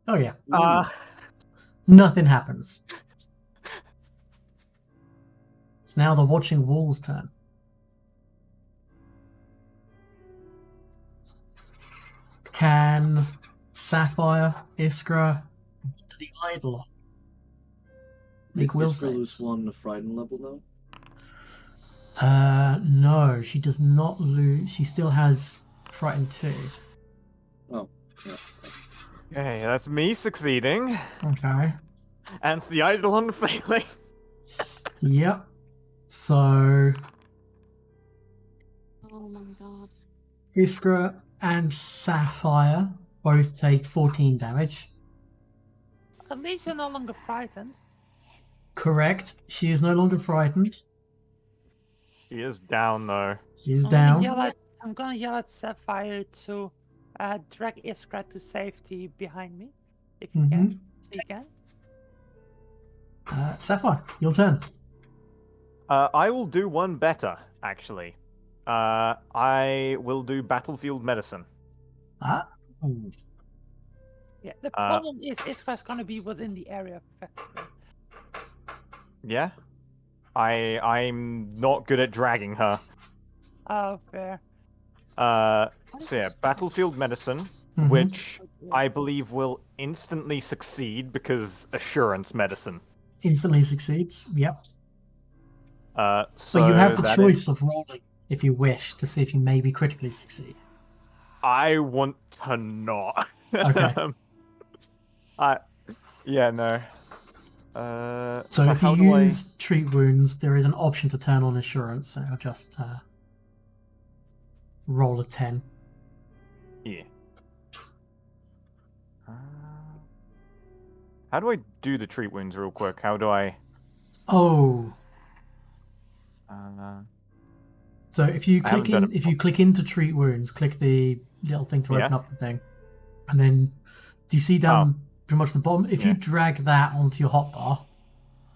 Oh yeah. Hmm. Nothing happens. It's now the watching wall's turn. Can Sapphire, Iskra, the Eidolon make will Iskra lose saves? 1 frightened level now? No, she does not lose. She still has Frightened 2. Oh, yeah. Okay, that's me succeeding. Okay. And it's the Eidolon failing. Yep. So Oh my god. Iskra and Sapphire both take 14 damage. At least you're no longer frightened. Correct. She is no longer frightened. He is down though. She is I'm gonna down. yell at Sapphire to drag Iskra to safety behind me, if you can. So you can. Sapphire, your turn. I will do one better, actually. I will do battlefield medicine. Ooh. Yeah. The problem is Iskra's gonna be within the area effectively. Yeah? I'm not good at dragging her. Oh, fair. So yeah, battlefield medicine, Mhm. which I believe will instantly succeed because assurance medicine. Instantly succeeds. Yep. So But you have the that choice of rolling if you wish to see if you maybe critically succeed. I want to not. Okay. Yeah, no. So if you how do use treat wounds, there is an option to turn on assurance. So I'll just roll a 10. Yeah. How do I do the treat wounds real quick? How do I? Oh. So if you I haven't click done in, it if you click into treat wounds, click the little thing to Yeah. open up the thing, and then do you see down pretty much the bottom? If you Yeah. drag that onto your hotbar,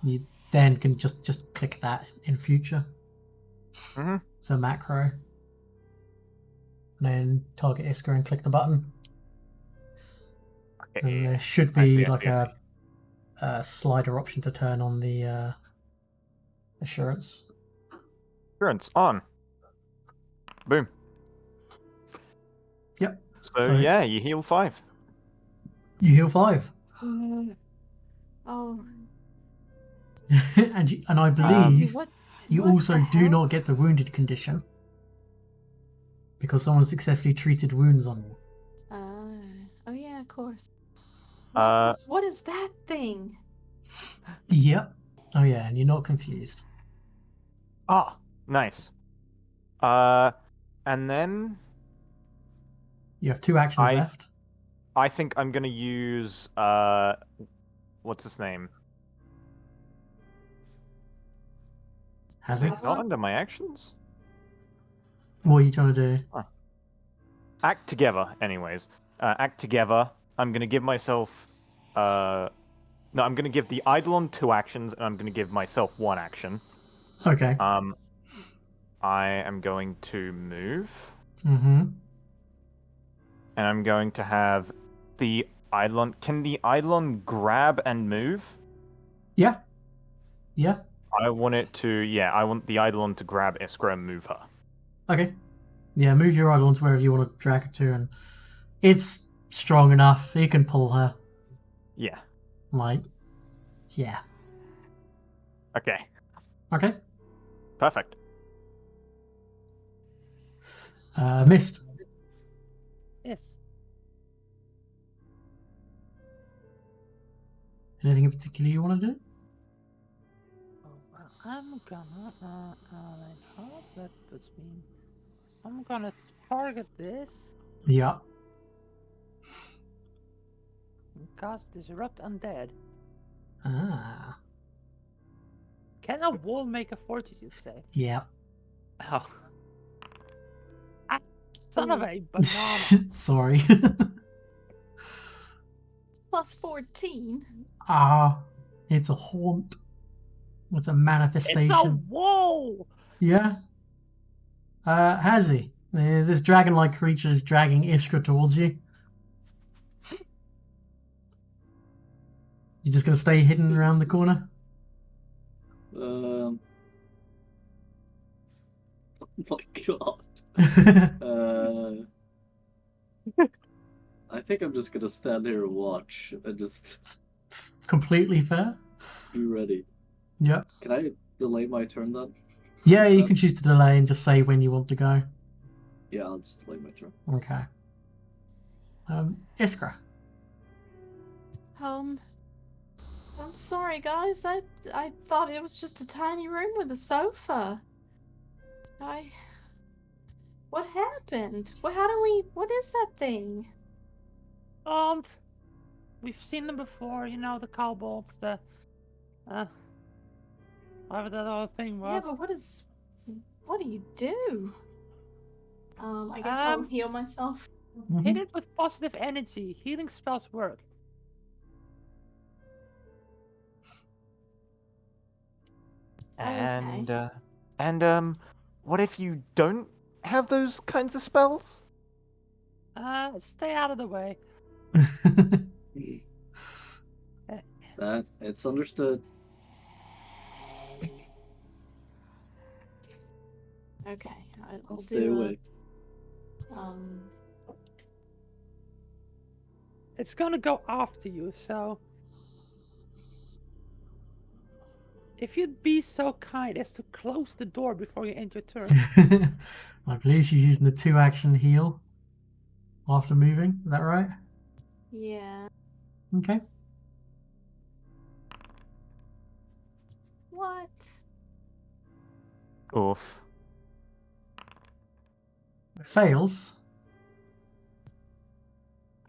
you then can just click that in future. Mhm. So macro, and then target Isker and click the button. Okay. And there should I see, be I like see, I see. a slider option to turn on the assurance. Assurance on. Boom. Yep. So yeah, you heal 5. You heal 5. Oh, and I believe what? you what also the do hell? not get the wounded condition because someone successfully treated wounds on you. Oh yeah, of course. Uh, What is that thing? Yep. Oh yeah, and you're not confused. Nice. And then You have 2 actions I left. I think I'm gonna use what's his name? Has Is it? it not under my actions? What are you trying to do? Act together, anyways. Act together. I'm gonna give myself no, I'm gonna give the Eidolon 2 actions, and I'm gonna give myself 1 action. Okay. I am going to move, Mm-hmm. and I'm going to have the Eidolon. Can the Eidolon grab and move? Yeah. Yeah. I want it to. Yeah, I want the Eidolon to grab Iskra and move her. Okay. Yeah, move your idol to wherever you want to drag it to, and it's strong enough. You can pull her. Yeah. Like, yeah. Okay. Okay. Perfect. Missed. Yes. Anything in particular you want to do? Oh, well, I'm gonna. I hope that puts me. I'm gonna target this Yeah. and cast Disrupt Undead. Ah. Can a wall make a fortitude save? Yeah. Oh. Son of a banana. Sorry. Plus 14. It's a haunt. It's a It's a manifestation. wall! Yeah. Has he? This dragon-like creature is dragging Iskra towards you. You're just gonna stay hidden around the corner? Oh my god. I think I'm just gonna stand here and watch and just Completely fair. be ready. Yep. Can I delay my turn then? Yeah, Is you that- can choose to delay and just say when you want to go. Yeah, I'll just delay my turn. Okay. Iskra. I'm sorry, guys. I thought it was just a tiny room with a sofa. What happened? What is that thing? We've seen them before, you know, the kobolds, whatever that other thing was. Yeah, but what do you do? I guess I'll heal myself. Hit it with positive energy. Healing spells work. Okay. And what if you don't have those kinds of spells? Stay out of the way. That it's understood. Okay, I'll I'll stay do away. Um, It's gonna go after you, so if you'd be so kind as to close the door before you end your turn. I believe she's using the 2-action heal after moving. Is that right? yeah. Okay. What? Oof. It fails.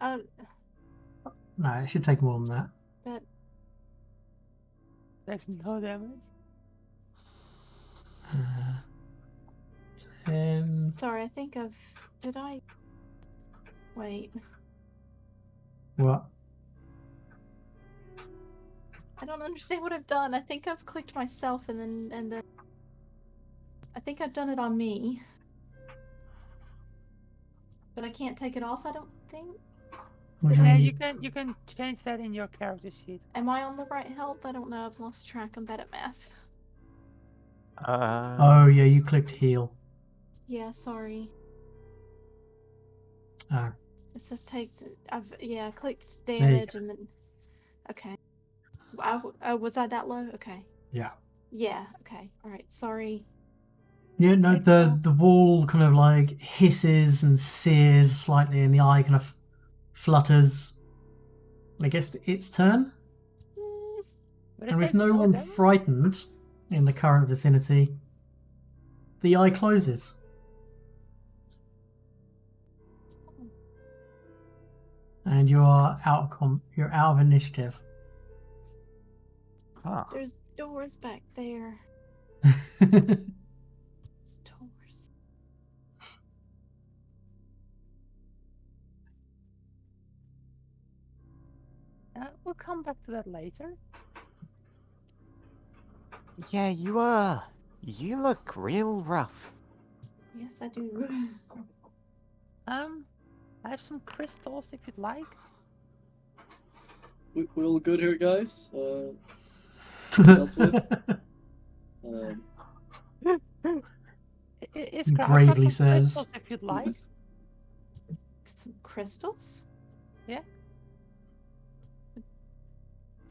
Uh, No, it should take more than that. that There's no damage. 10. sorry, I think I've. Did I? Wait, What? I don't understand what I've done. I think I've clicked myself and then. I think I've done it on me. But I can't take it off, I don't think. What do Yeah, mean you can change that in your character sheet. Am I on the right health? I don't know. I've lost track. I'm bad at math. Oh, yeah, you clicked heal. Yeah, sorry. Oh, It says take. I clicked you damage and then. Okay. Oh, was I that low? Okay. yeah. Yeah. Okay. All right. Sorry. Yeah, no, Okay, well. the wall kind of like hisses and sears slightly, and the eye kind of flutters. And I guess it's turn. Mm, But it And with takes no one damage. frightened in the current vicinity, the eye closes. And you are you're out of initiative. Huh. there's doors back there. It's doors. We'll come back to that later. Yeah, you look real rough. Yes, I do. I have some crystals if you'd like. We're all good here, guys. Dealt with. Iskra, I've got Gravely some says. crystals if you'd like. Some crystals? Yeah.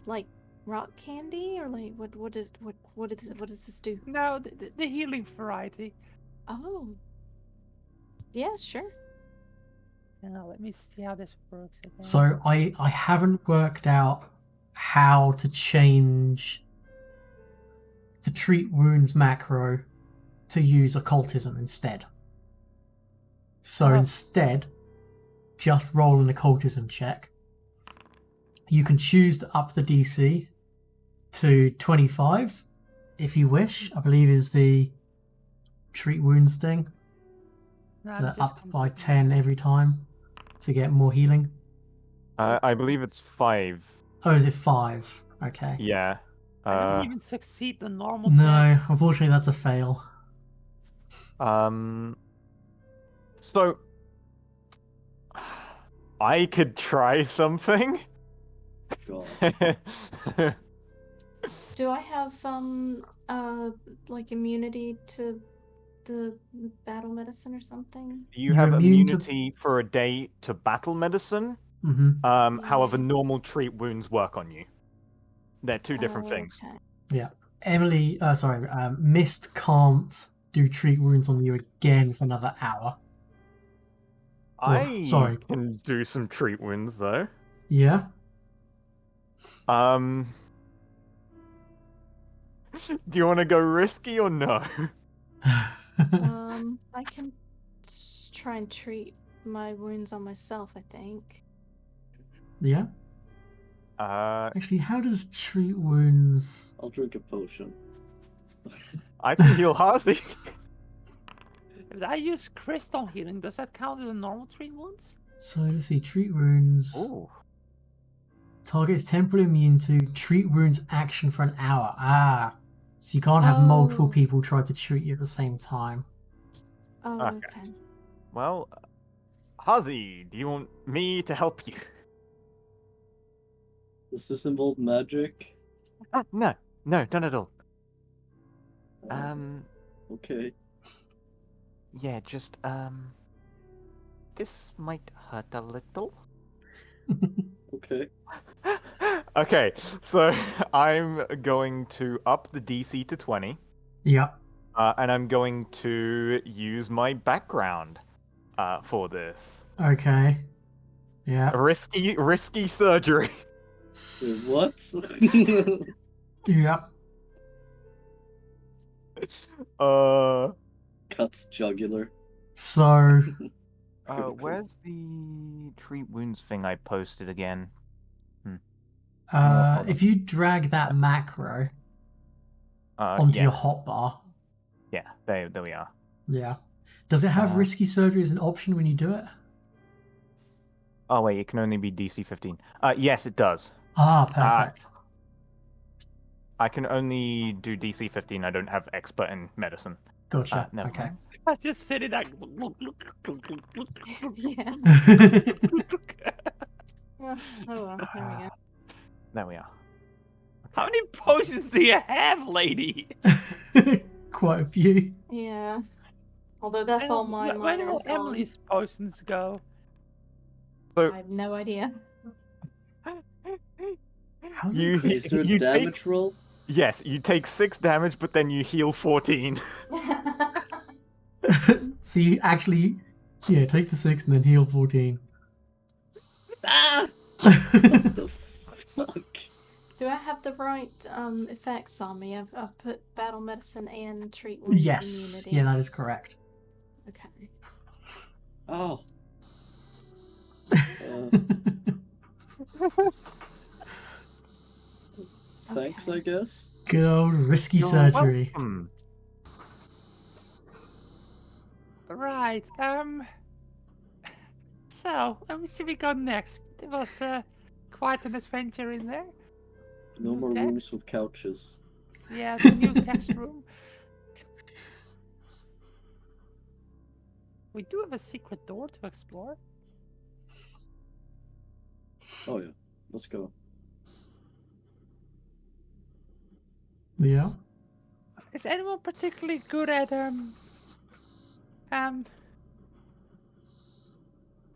Like rock candy, or like what does this do? No, the healing variety. Oh. Yeah, sure. Now let me see how this works again. So I haven't worked out how to change the treat wounds macro to use occultism instead. So Oh. instead, just roll an occultism check. You can choose to up the DC to 25 if you wish. I believe is the treat wounds thing. No, So I'm just up gonna by put 10 every time to get more healing. I believe it's 5. Oh, is it 5? Okay. Yeah. I don't even succeed the normal check. No, unfortunately that's a fail. So I could try something. God. Do I have like immunity to the battle medicine or something? You You're have immune to- immunity for a day to battle medicine. Mm-hmm. However, normal treat wounds work on you. They're two different Oh, things. Okay. Yeah. Mist can't do treat wounds on you again for another hour. I sorry. can do some treat wounds though. Yeah. Do you want to go risky or no? I can try and treat my wounds on myself, I think. Yeah. Uh, Actually, how does treat wounds? I'll drink a potion. I can heal Hazi. If I use crystal healing, does that count as a normal treat wounds? So let's see. Treat wounds. Ooh. Target is temporarily immune to treat wounds action for an hour. Ah. So you can't have multiple Oh. people try to treat you at the same time. Oh, Okay. okay. Well, Hazi, do you want me to help you? Does this involve magic? No, not at all. Okay. Yeah, just this might hurt a little. Okay. Okay, so I'm going to up the DC to 20, Yep. and I'm going to use my background for this. Okay. Yeah. Risky surgery. What? Yep. Cuts jugular. So, Where's the treat wounds thing I posted again? if you drag that macro onto Yeah, your hotbar, yeah, there we are. yeah. Does it have Uh, risky surgery as an option when you do it? Oh wait, it can only be DC 15. Yes, it does. Ah, perfect. I can only do DC 15. I don't have expert in medicine. Gotcha. Never Okay. mind. I was just sitting there. Yeah. Oh well, there we go. There we are. How many potions do you have, lady? Quite a few. Yeah. Although that's all my Where do minor all is gone. Emily's potions go? I have no idea. How's You- it Is there a You take- damage roll? Yes, you take 6 damage, but then you heal 14. So you actually, yeah, take the 6 and then heal 14. Ah! What the fuck? Do I have the right effects on me? I've put battle medicine and treat wounds Yes. immunity. Yeah, that is correct. Okay. Oh. Thanks, Okay. I guess. Good old risky You're surgery. welcome. Right. So, where should we go next? There was quite an adventure in there. No more Okay. rooms with couches. Yeah, the new text room. We do have a secret door to explore. Oh yeah, let's go. Yeah. Is anyone particularly good at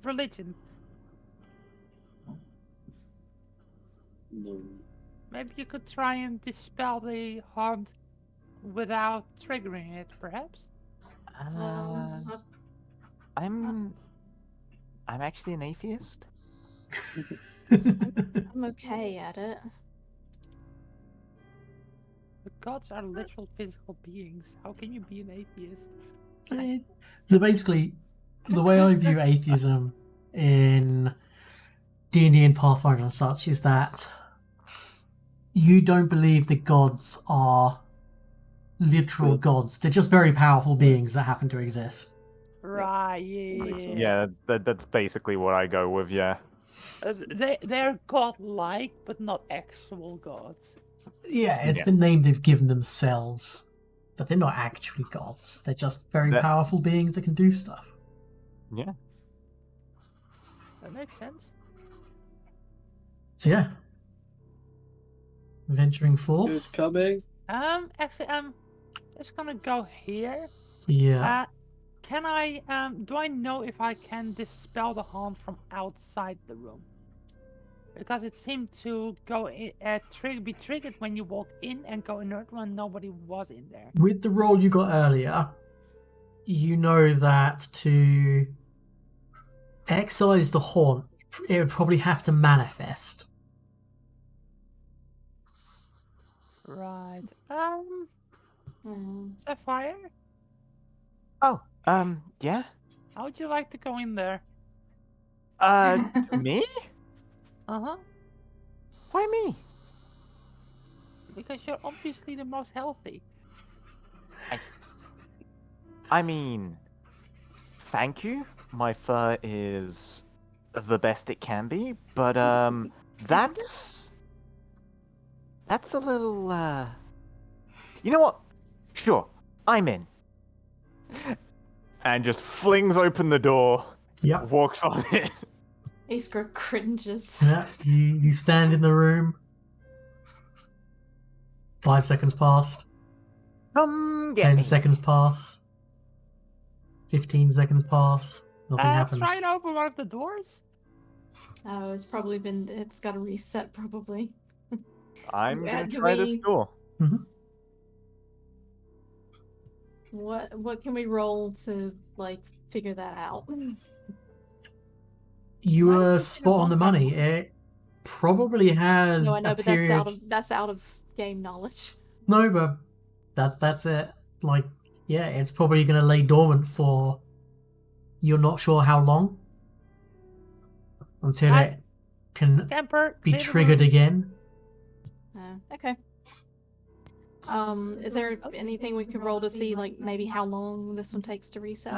religion? No. Maybe you could try and dispel the haunt without triggering it, perhaps? I've- I'm actually an atheist. I'm okay at it. The gods are literal physical beings. How can you be an atheist? So basically, the way I view atheism in D&D and Pathfinder and such is that you don't believe the gods are literal Good. gods. They're just very powerful beings that happen to exist. Right, makes sense. Yeah, that's basically what I go with, yeah. They're godlike, but not actual gods. Yeah, it's Yeah. the name they've given themselves. But they're not actually gods. They're just very That- powerful beings that can do stuff. Yeah. That makes sense. So yeah. Venturing Who's forth. coming? Actually, I'm just gonna go here. Yeah. Can I, do I know if I can dispel the haunt from outside the room? Because it seemed to go be triggered when you walked in and go inert when nobody was in there. With the roll you got earlier, you know that to excise the haunt, it would probably have to manifest. Right. Mm. Sapphire, Oh, yeah? how would you like to go in there? Me? Uh-huh. Why me? Because you're obviously the most healthy. I mean, thank you. My fur is the best it can be, but that's a little You know what? Sure, I'm in. And just flings open the door, Yep. walks on it. Iskra cringes. Yeah. You stand in the room. 5 seconds passed. Come get 10 me. seconds pass. 15 seconds pass. Nothing happens. Try and open one of the doors. Oh, it's got a reset probably. I'm gonna do try this we- door. What can we roll to like figure that out? You Might were be spot on the money. It probably has No, I know, a but period. that's out of game knowledge. No, but that's it. Like, yeah, it's probably going to lay dormant for you're not sure how long until I- it can Camper, be clear the triggered room. again. Okay. Is there anything we could roll to see like maybe how long this one takes to reset?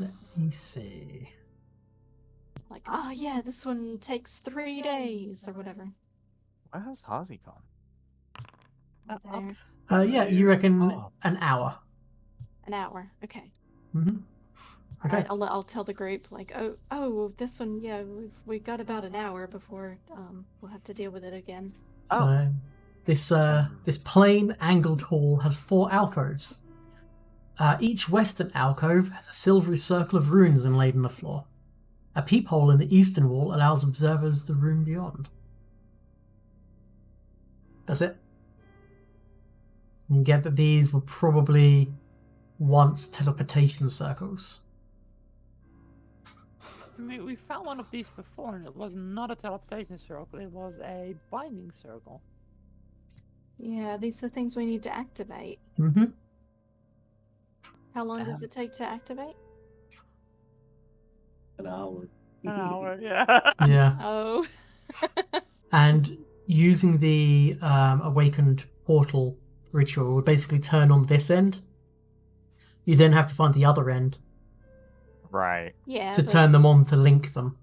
Let me see. Like, oh yeah, this one takes 3 days or whatever. Where has Hazi gone? There. Yeah, you reckon Oh. an hour. An hour. Okay. Mm-hmm. Okay. Alright, I'll tell the group like, oh, this one, yeah, we've got about an hour before we'll have to deal with it again. So this plain angled hall has 4 alcoves. Each western alcove has a silvery circle of runes inlaid in the floor. A peephole in the eastern wall allows observers the room beyond. That's it. And you get that these were probably once teleportation circles. I mean, we found one of these before, and it was not a teleportation circle. It was a binding circle. Yeah, these are the things we need to activate. Mm-hmm. How long does it take to activate? An hour. An hour, yeah. Yeah. Oh. And using the awakened portal ritual would basically turn on this end. You then have to find the other end Right. Yeah. to but- turn them on to link them.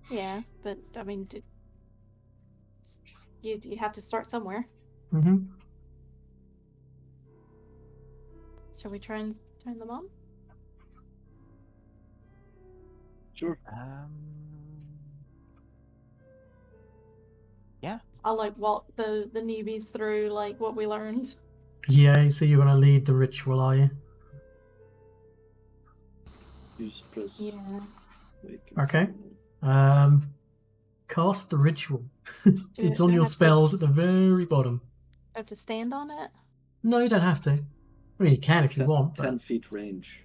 Yeah, but I mean, you have to start somewhere. Mm-hmm. Shall we try and turn them on? Sure. I'll like walk the newbies through like what we learned. Yeah, so you're gonna lead the ritual, are you? You just press. Yeah. Wake Okay. Cast the ritual. It's do on I your have to- spells at the very bottom. I have to stand on it. No, you don't have to. I mean, you can if you want, but 10 feet range.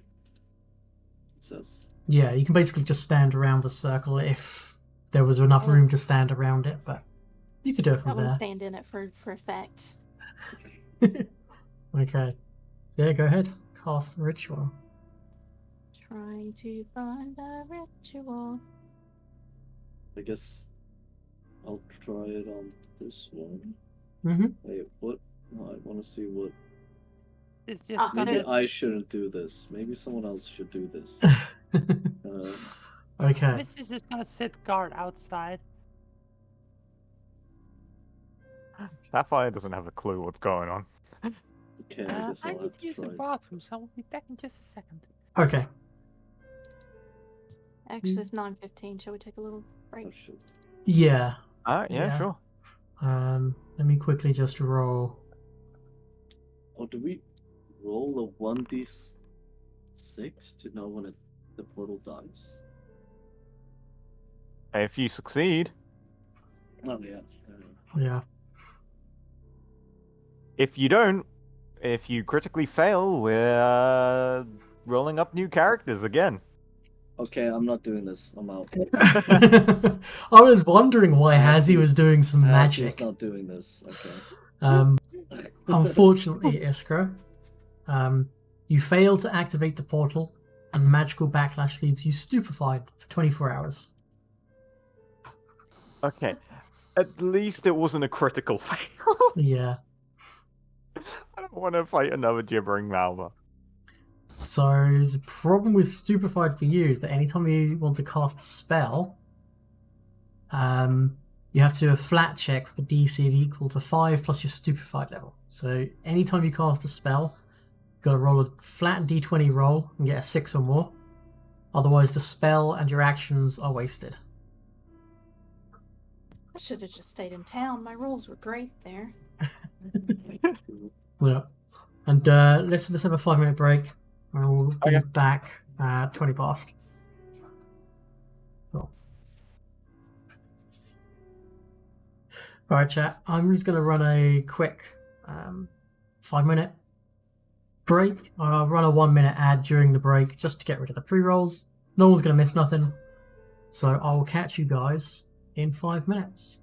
It says. yeah, you can basically just stand around the circle if there was enough Oh. room to stand around it, but you could do it I from want to there. stand in it for effect. Okay. Yeah, go ahead. Cast the ritual. Trying to find the ritual. I guess I'll try it on this one. Mm-hmm. Wait, what? No, I want to see what. It's just Ah, gonna... Maybe there- I shouldn't do this. Maybe someone else should do this. Okay. This is just gonna sit guard outside. Sapphire doesn't have a clue what's going on. Okay, I guess I I'll need have to to use the try. bathroom, so I'll be back in just a second. Okay. Actually, it's 9:15. Shall we take a little break? Oh, shit. Yeah. Yeah, Yeah. sure. Let me quickly just roll. Oh, do we roll a 1d6 to know when the portal dies? If you succeed, Oh, yeah. Yeah. if you don't, if you critically fail, we're rolling up new characters again. Okay, I'm not doing this. I'm out. I was wondering why Hazi was doing some He's magic. not doing this. Okay. Unfortunately, Iskra, you fail to activate the portal, and magical backlash leaves you stupefied for 24 hours. Okay. At least it wasn't a critical fail. Yeah. I don't want to fight another gibbering Malva. So the problem with stupefied for you is that anytime you want to cast a spell, you have to do a flat check with a DC of equal to 5 plus your stupefied level. So anytime you cast a spell, you've got to roll a flat D20 roll and get a 6 or more. Otherwise, the spell and your actions are wasted. I should have just stayed in town. My rules were great there. Yeah. And let's have a 5-minute break, And we'll be Okay. back at 20 past. Cool. Alright, chat. I'm just going to run a quick 5-minute break. I'll run a 1-minute ad during the break just to get rid of the pre-rolls. No one's going to miss nothing. So I will catch you guys in 5 minutes.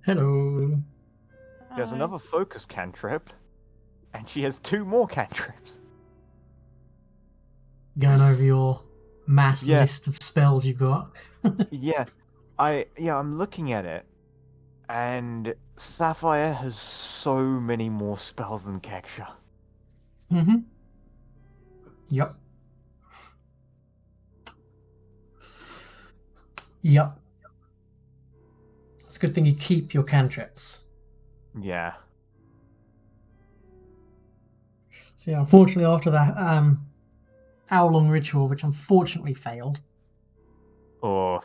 Hello. She has Hi. another focus cantrip, and she has 2 more cantrips. Going over your mass Yeah. list of spells you've got. Yeah, I'm looking at it, and Sapphire has so many more spells than Keksha. Mm-hmm. Yep. Yep. It's a good thing you keep your cantrips. Yeah. So yeah, unfortunately after that hour-long ritual, which unfortunately failed, Oh,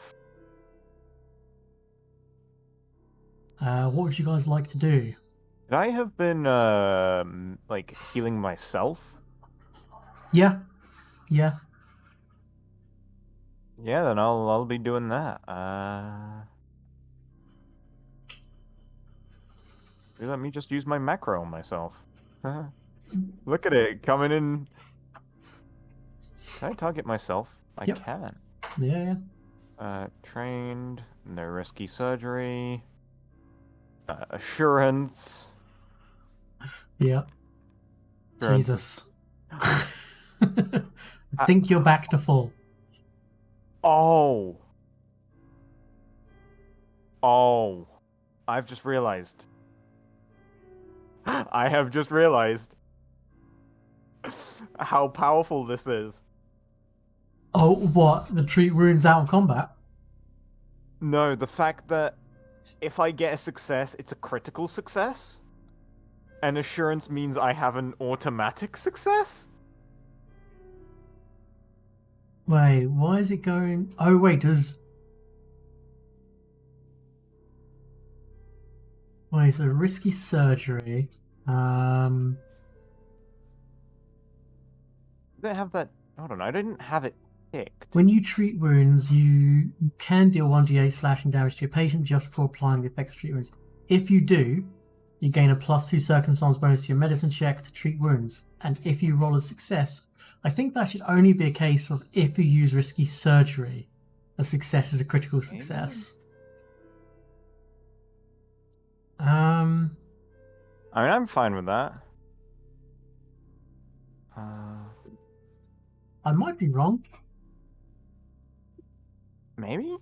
what would you guys like to do? could I have been like healing myself? Yeah. Yeah. Yeah, then I'll be doing that. Let me just use my macro on myself. Look at it coming in. Can I target myself? I Yep. can. Yeah. Trained, no risky surgery. Assurance. Yeah. Assurance is- Jesus. I think you're back to full. Oh. Oh. I've just realized. I have just realized how powerful this is. Oh, what? The treat wounds out of combat? No, the fact that if I get a success, it's a critical success. And assurance means I have an automatic success? Wait, why is it going... Oh, wait, does... Wait, so risky surgery. I didn't have that. Hold on, I didn't have it ticked. When you treat wounds, you can deal 1d8 slashing damage to your patient just before applying the effects of treat wounds. If you do, you gain a +2 circumstance bonus to your medicine check to treat wounds. And if you roll a success, I think that should only be a case of if you use risky surgery, a success is a critical success. I mean, I'm fine with that. I might be wrong. Maybe?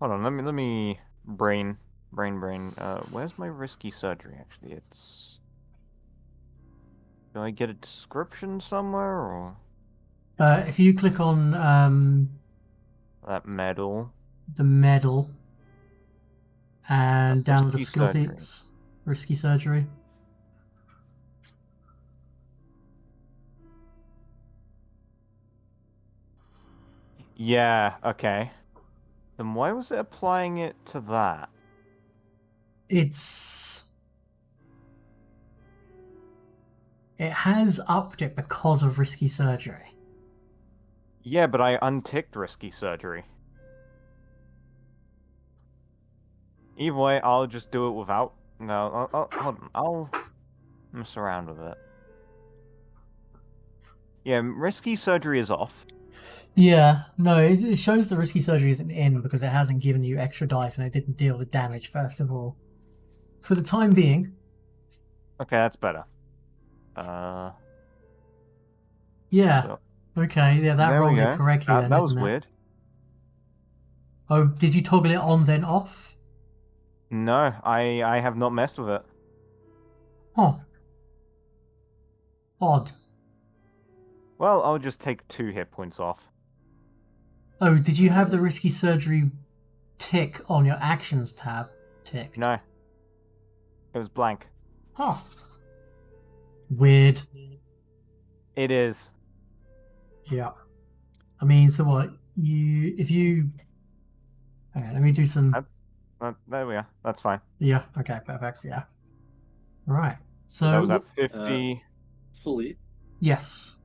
Hold on, let me brain. Where's my risky surgery actually? It's Do I get a description somewhere or If you click on that medal? the medal and down the Risky skill surgery. peaks, risky surgery. Yeah, okay. Then why was it applying it to that? It has upped it because of risky surgery. Yeah, but I unticked risky surgery. Either way, I'll just do it without. No, hold on. I'll mess around with it. Yeah, risky surgery is off. Yeah, no, it shows the risky surgery isn't in because it hasn't given you extra dice and it didn't deal the damage, first of all. For the time being. Okay, that's better. Yeah. So, Okay, yeah, that there we rolled it go. correctly then, That was didn't it? weird. Oh, did you toggle it on then off? No, I have not messed with it. Oh. Odd. Well, I'll just take 2 hit points off. Oh, did you have the risky surgery tick on your actions tab ticked? No. It was blank. Huh. Weird. It is. Yeah. I mean, so what? If you... Okay, let me do some... There we are. That's fine. Yeah, okay, perfect, yeah. Right. So... That was at 50. Fully. Yes.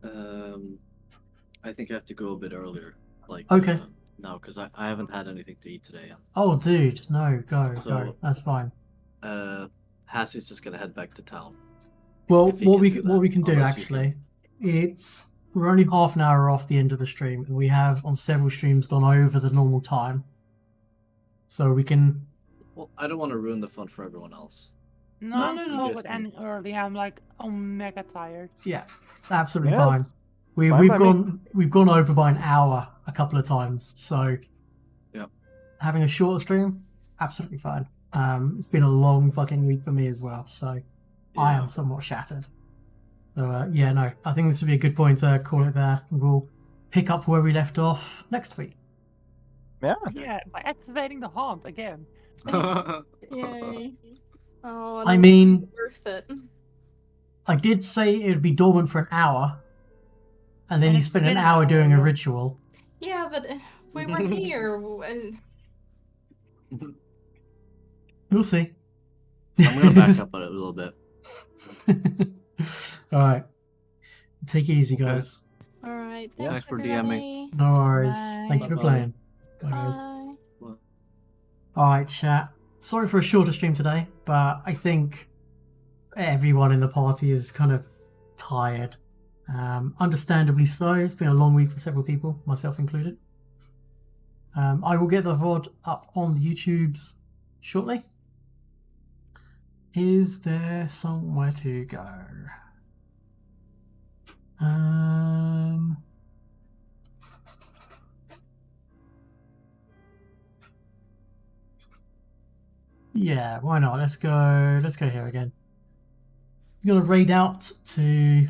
I think I have to go a bit earlier. Like Okay. now, because I haven't had anything to eat today. Oh, dude, no, go. So- That's fine. Hassie's just gonna head back to town. Well, if he what can we do can, what that, we can do unless you actually, we're only half an hour off the end of the stream, and we have on several streams gone over the normal time, so we can Well, I don't want to ruin the fun for everyone else. No, No, I'm no, cool no. with ending early. I'm like, mega tired. Yeah, it's absolutely Yeah, fine. it's fine by me. We've gone over by an hour a couple of times, so Yep. having a shorter stream, absolutely fine. It's been a long fucking week for me as well, so I Yeah. am somewhat shattered. So yeah, no, I think this would be a good point to call it there. We'll pick up where we left off next week. Yeah. Yeah, by activating the haunt again. Yay. Oh, I mean, worth it. I did say it would be dormant for an hour, and then And you it's spent an been an hour doing a hour. ritual. Yeah, but we were here. We'll see. I'm gonna back up a little bit. All right, take it easy, Okay. guys. All right. Yeah. Thanks for everybody. No worries. Bye. Thank you for Bye-bye. playing. Bye, guys. Bye. Alright, chat. Sorry for a shorter stream today, but I think everyone in the party is kind of tired. Understandably so. It's been a long week for several people, myself included. I will get the VOD up on the YouTubes shortly. Is there somewhere to go? Yeah, why not? Let's go here again. I'm gonna raid out to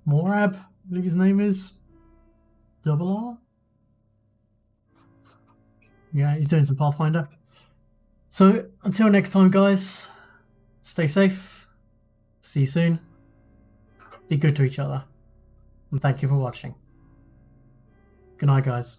Morab, I believe his name is. Double R? Yeah, he's doing some Pathfinder. So until next time, guys, stay safe. See you soon. Be good to each other. And thank you for watching. Good night, guys.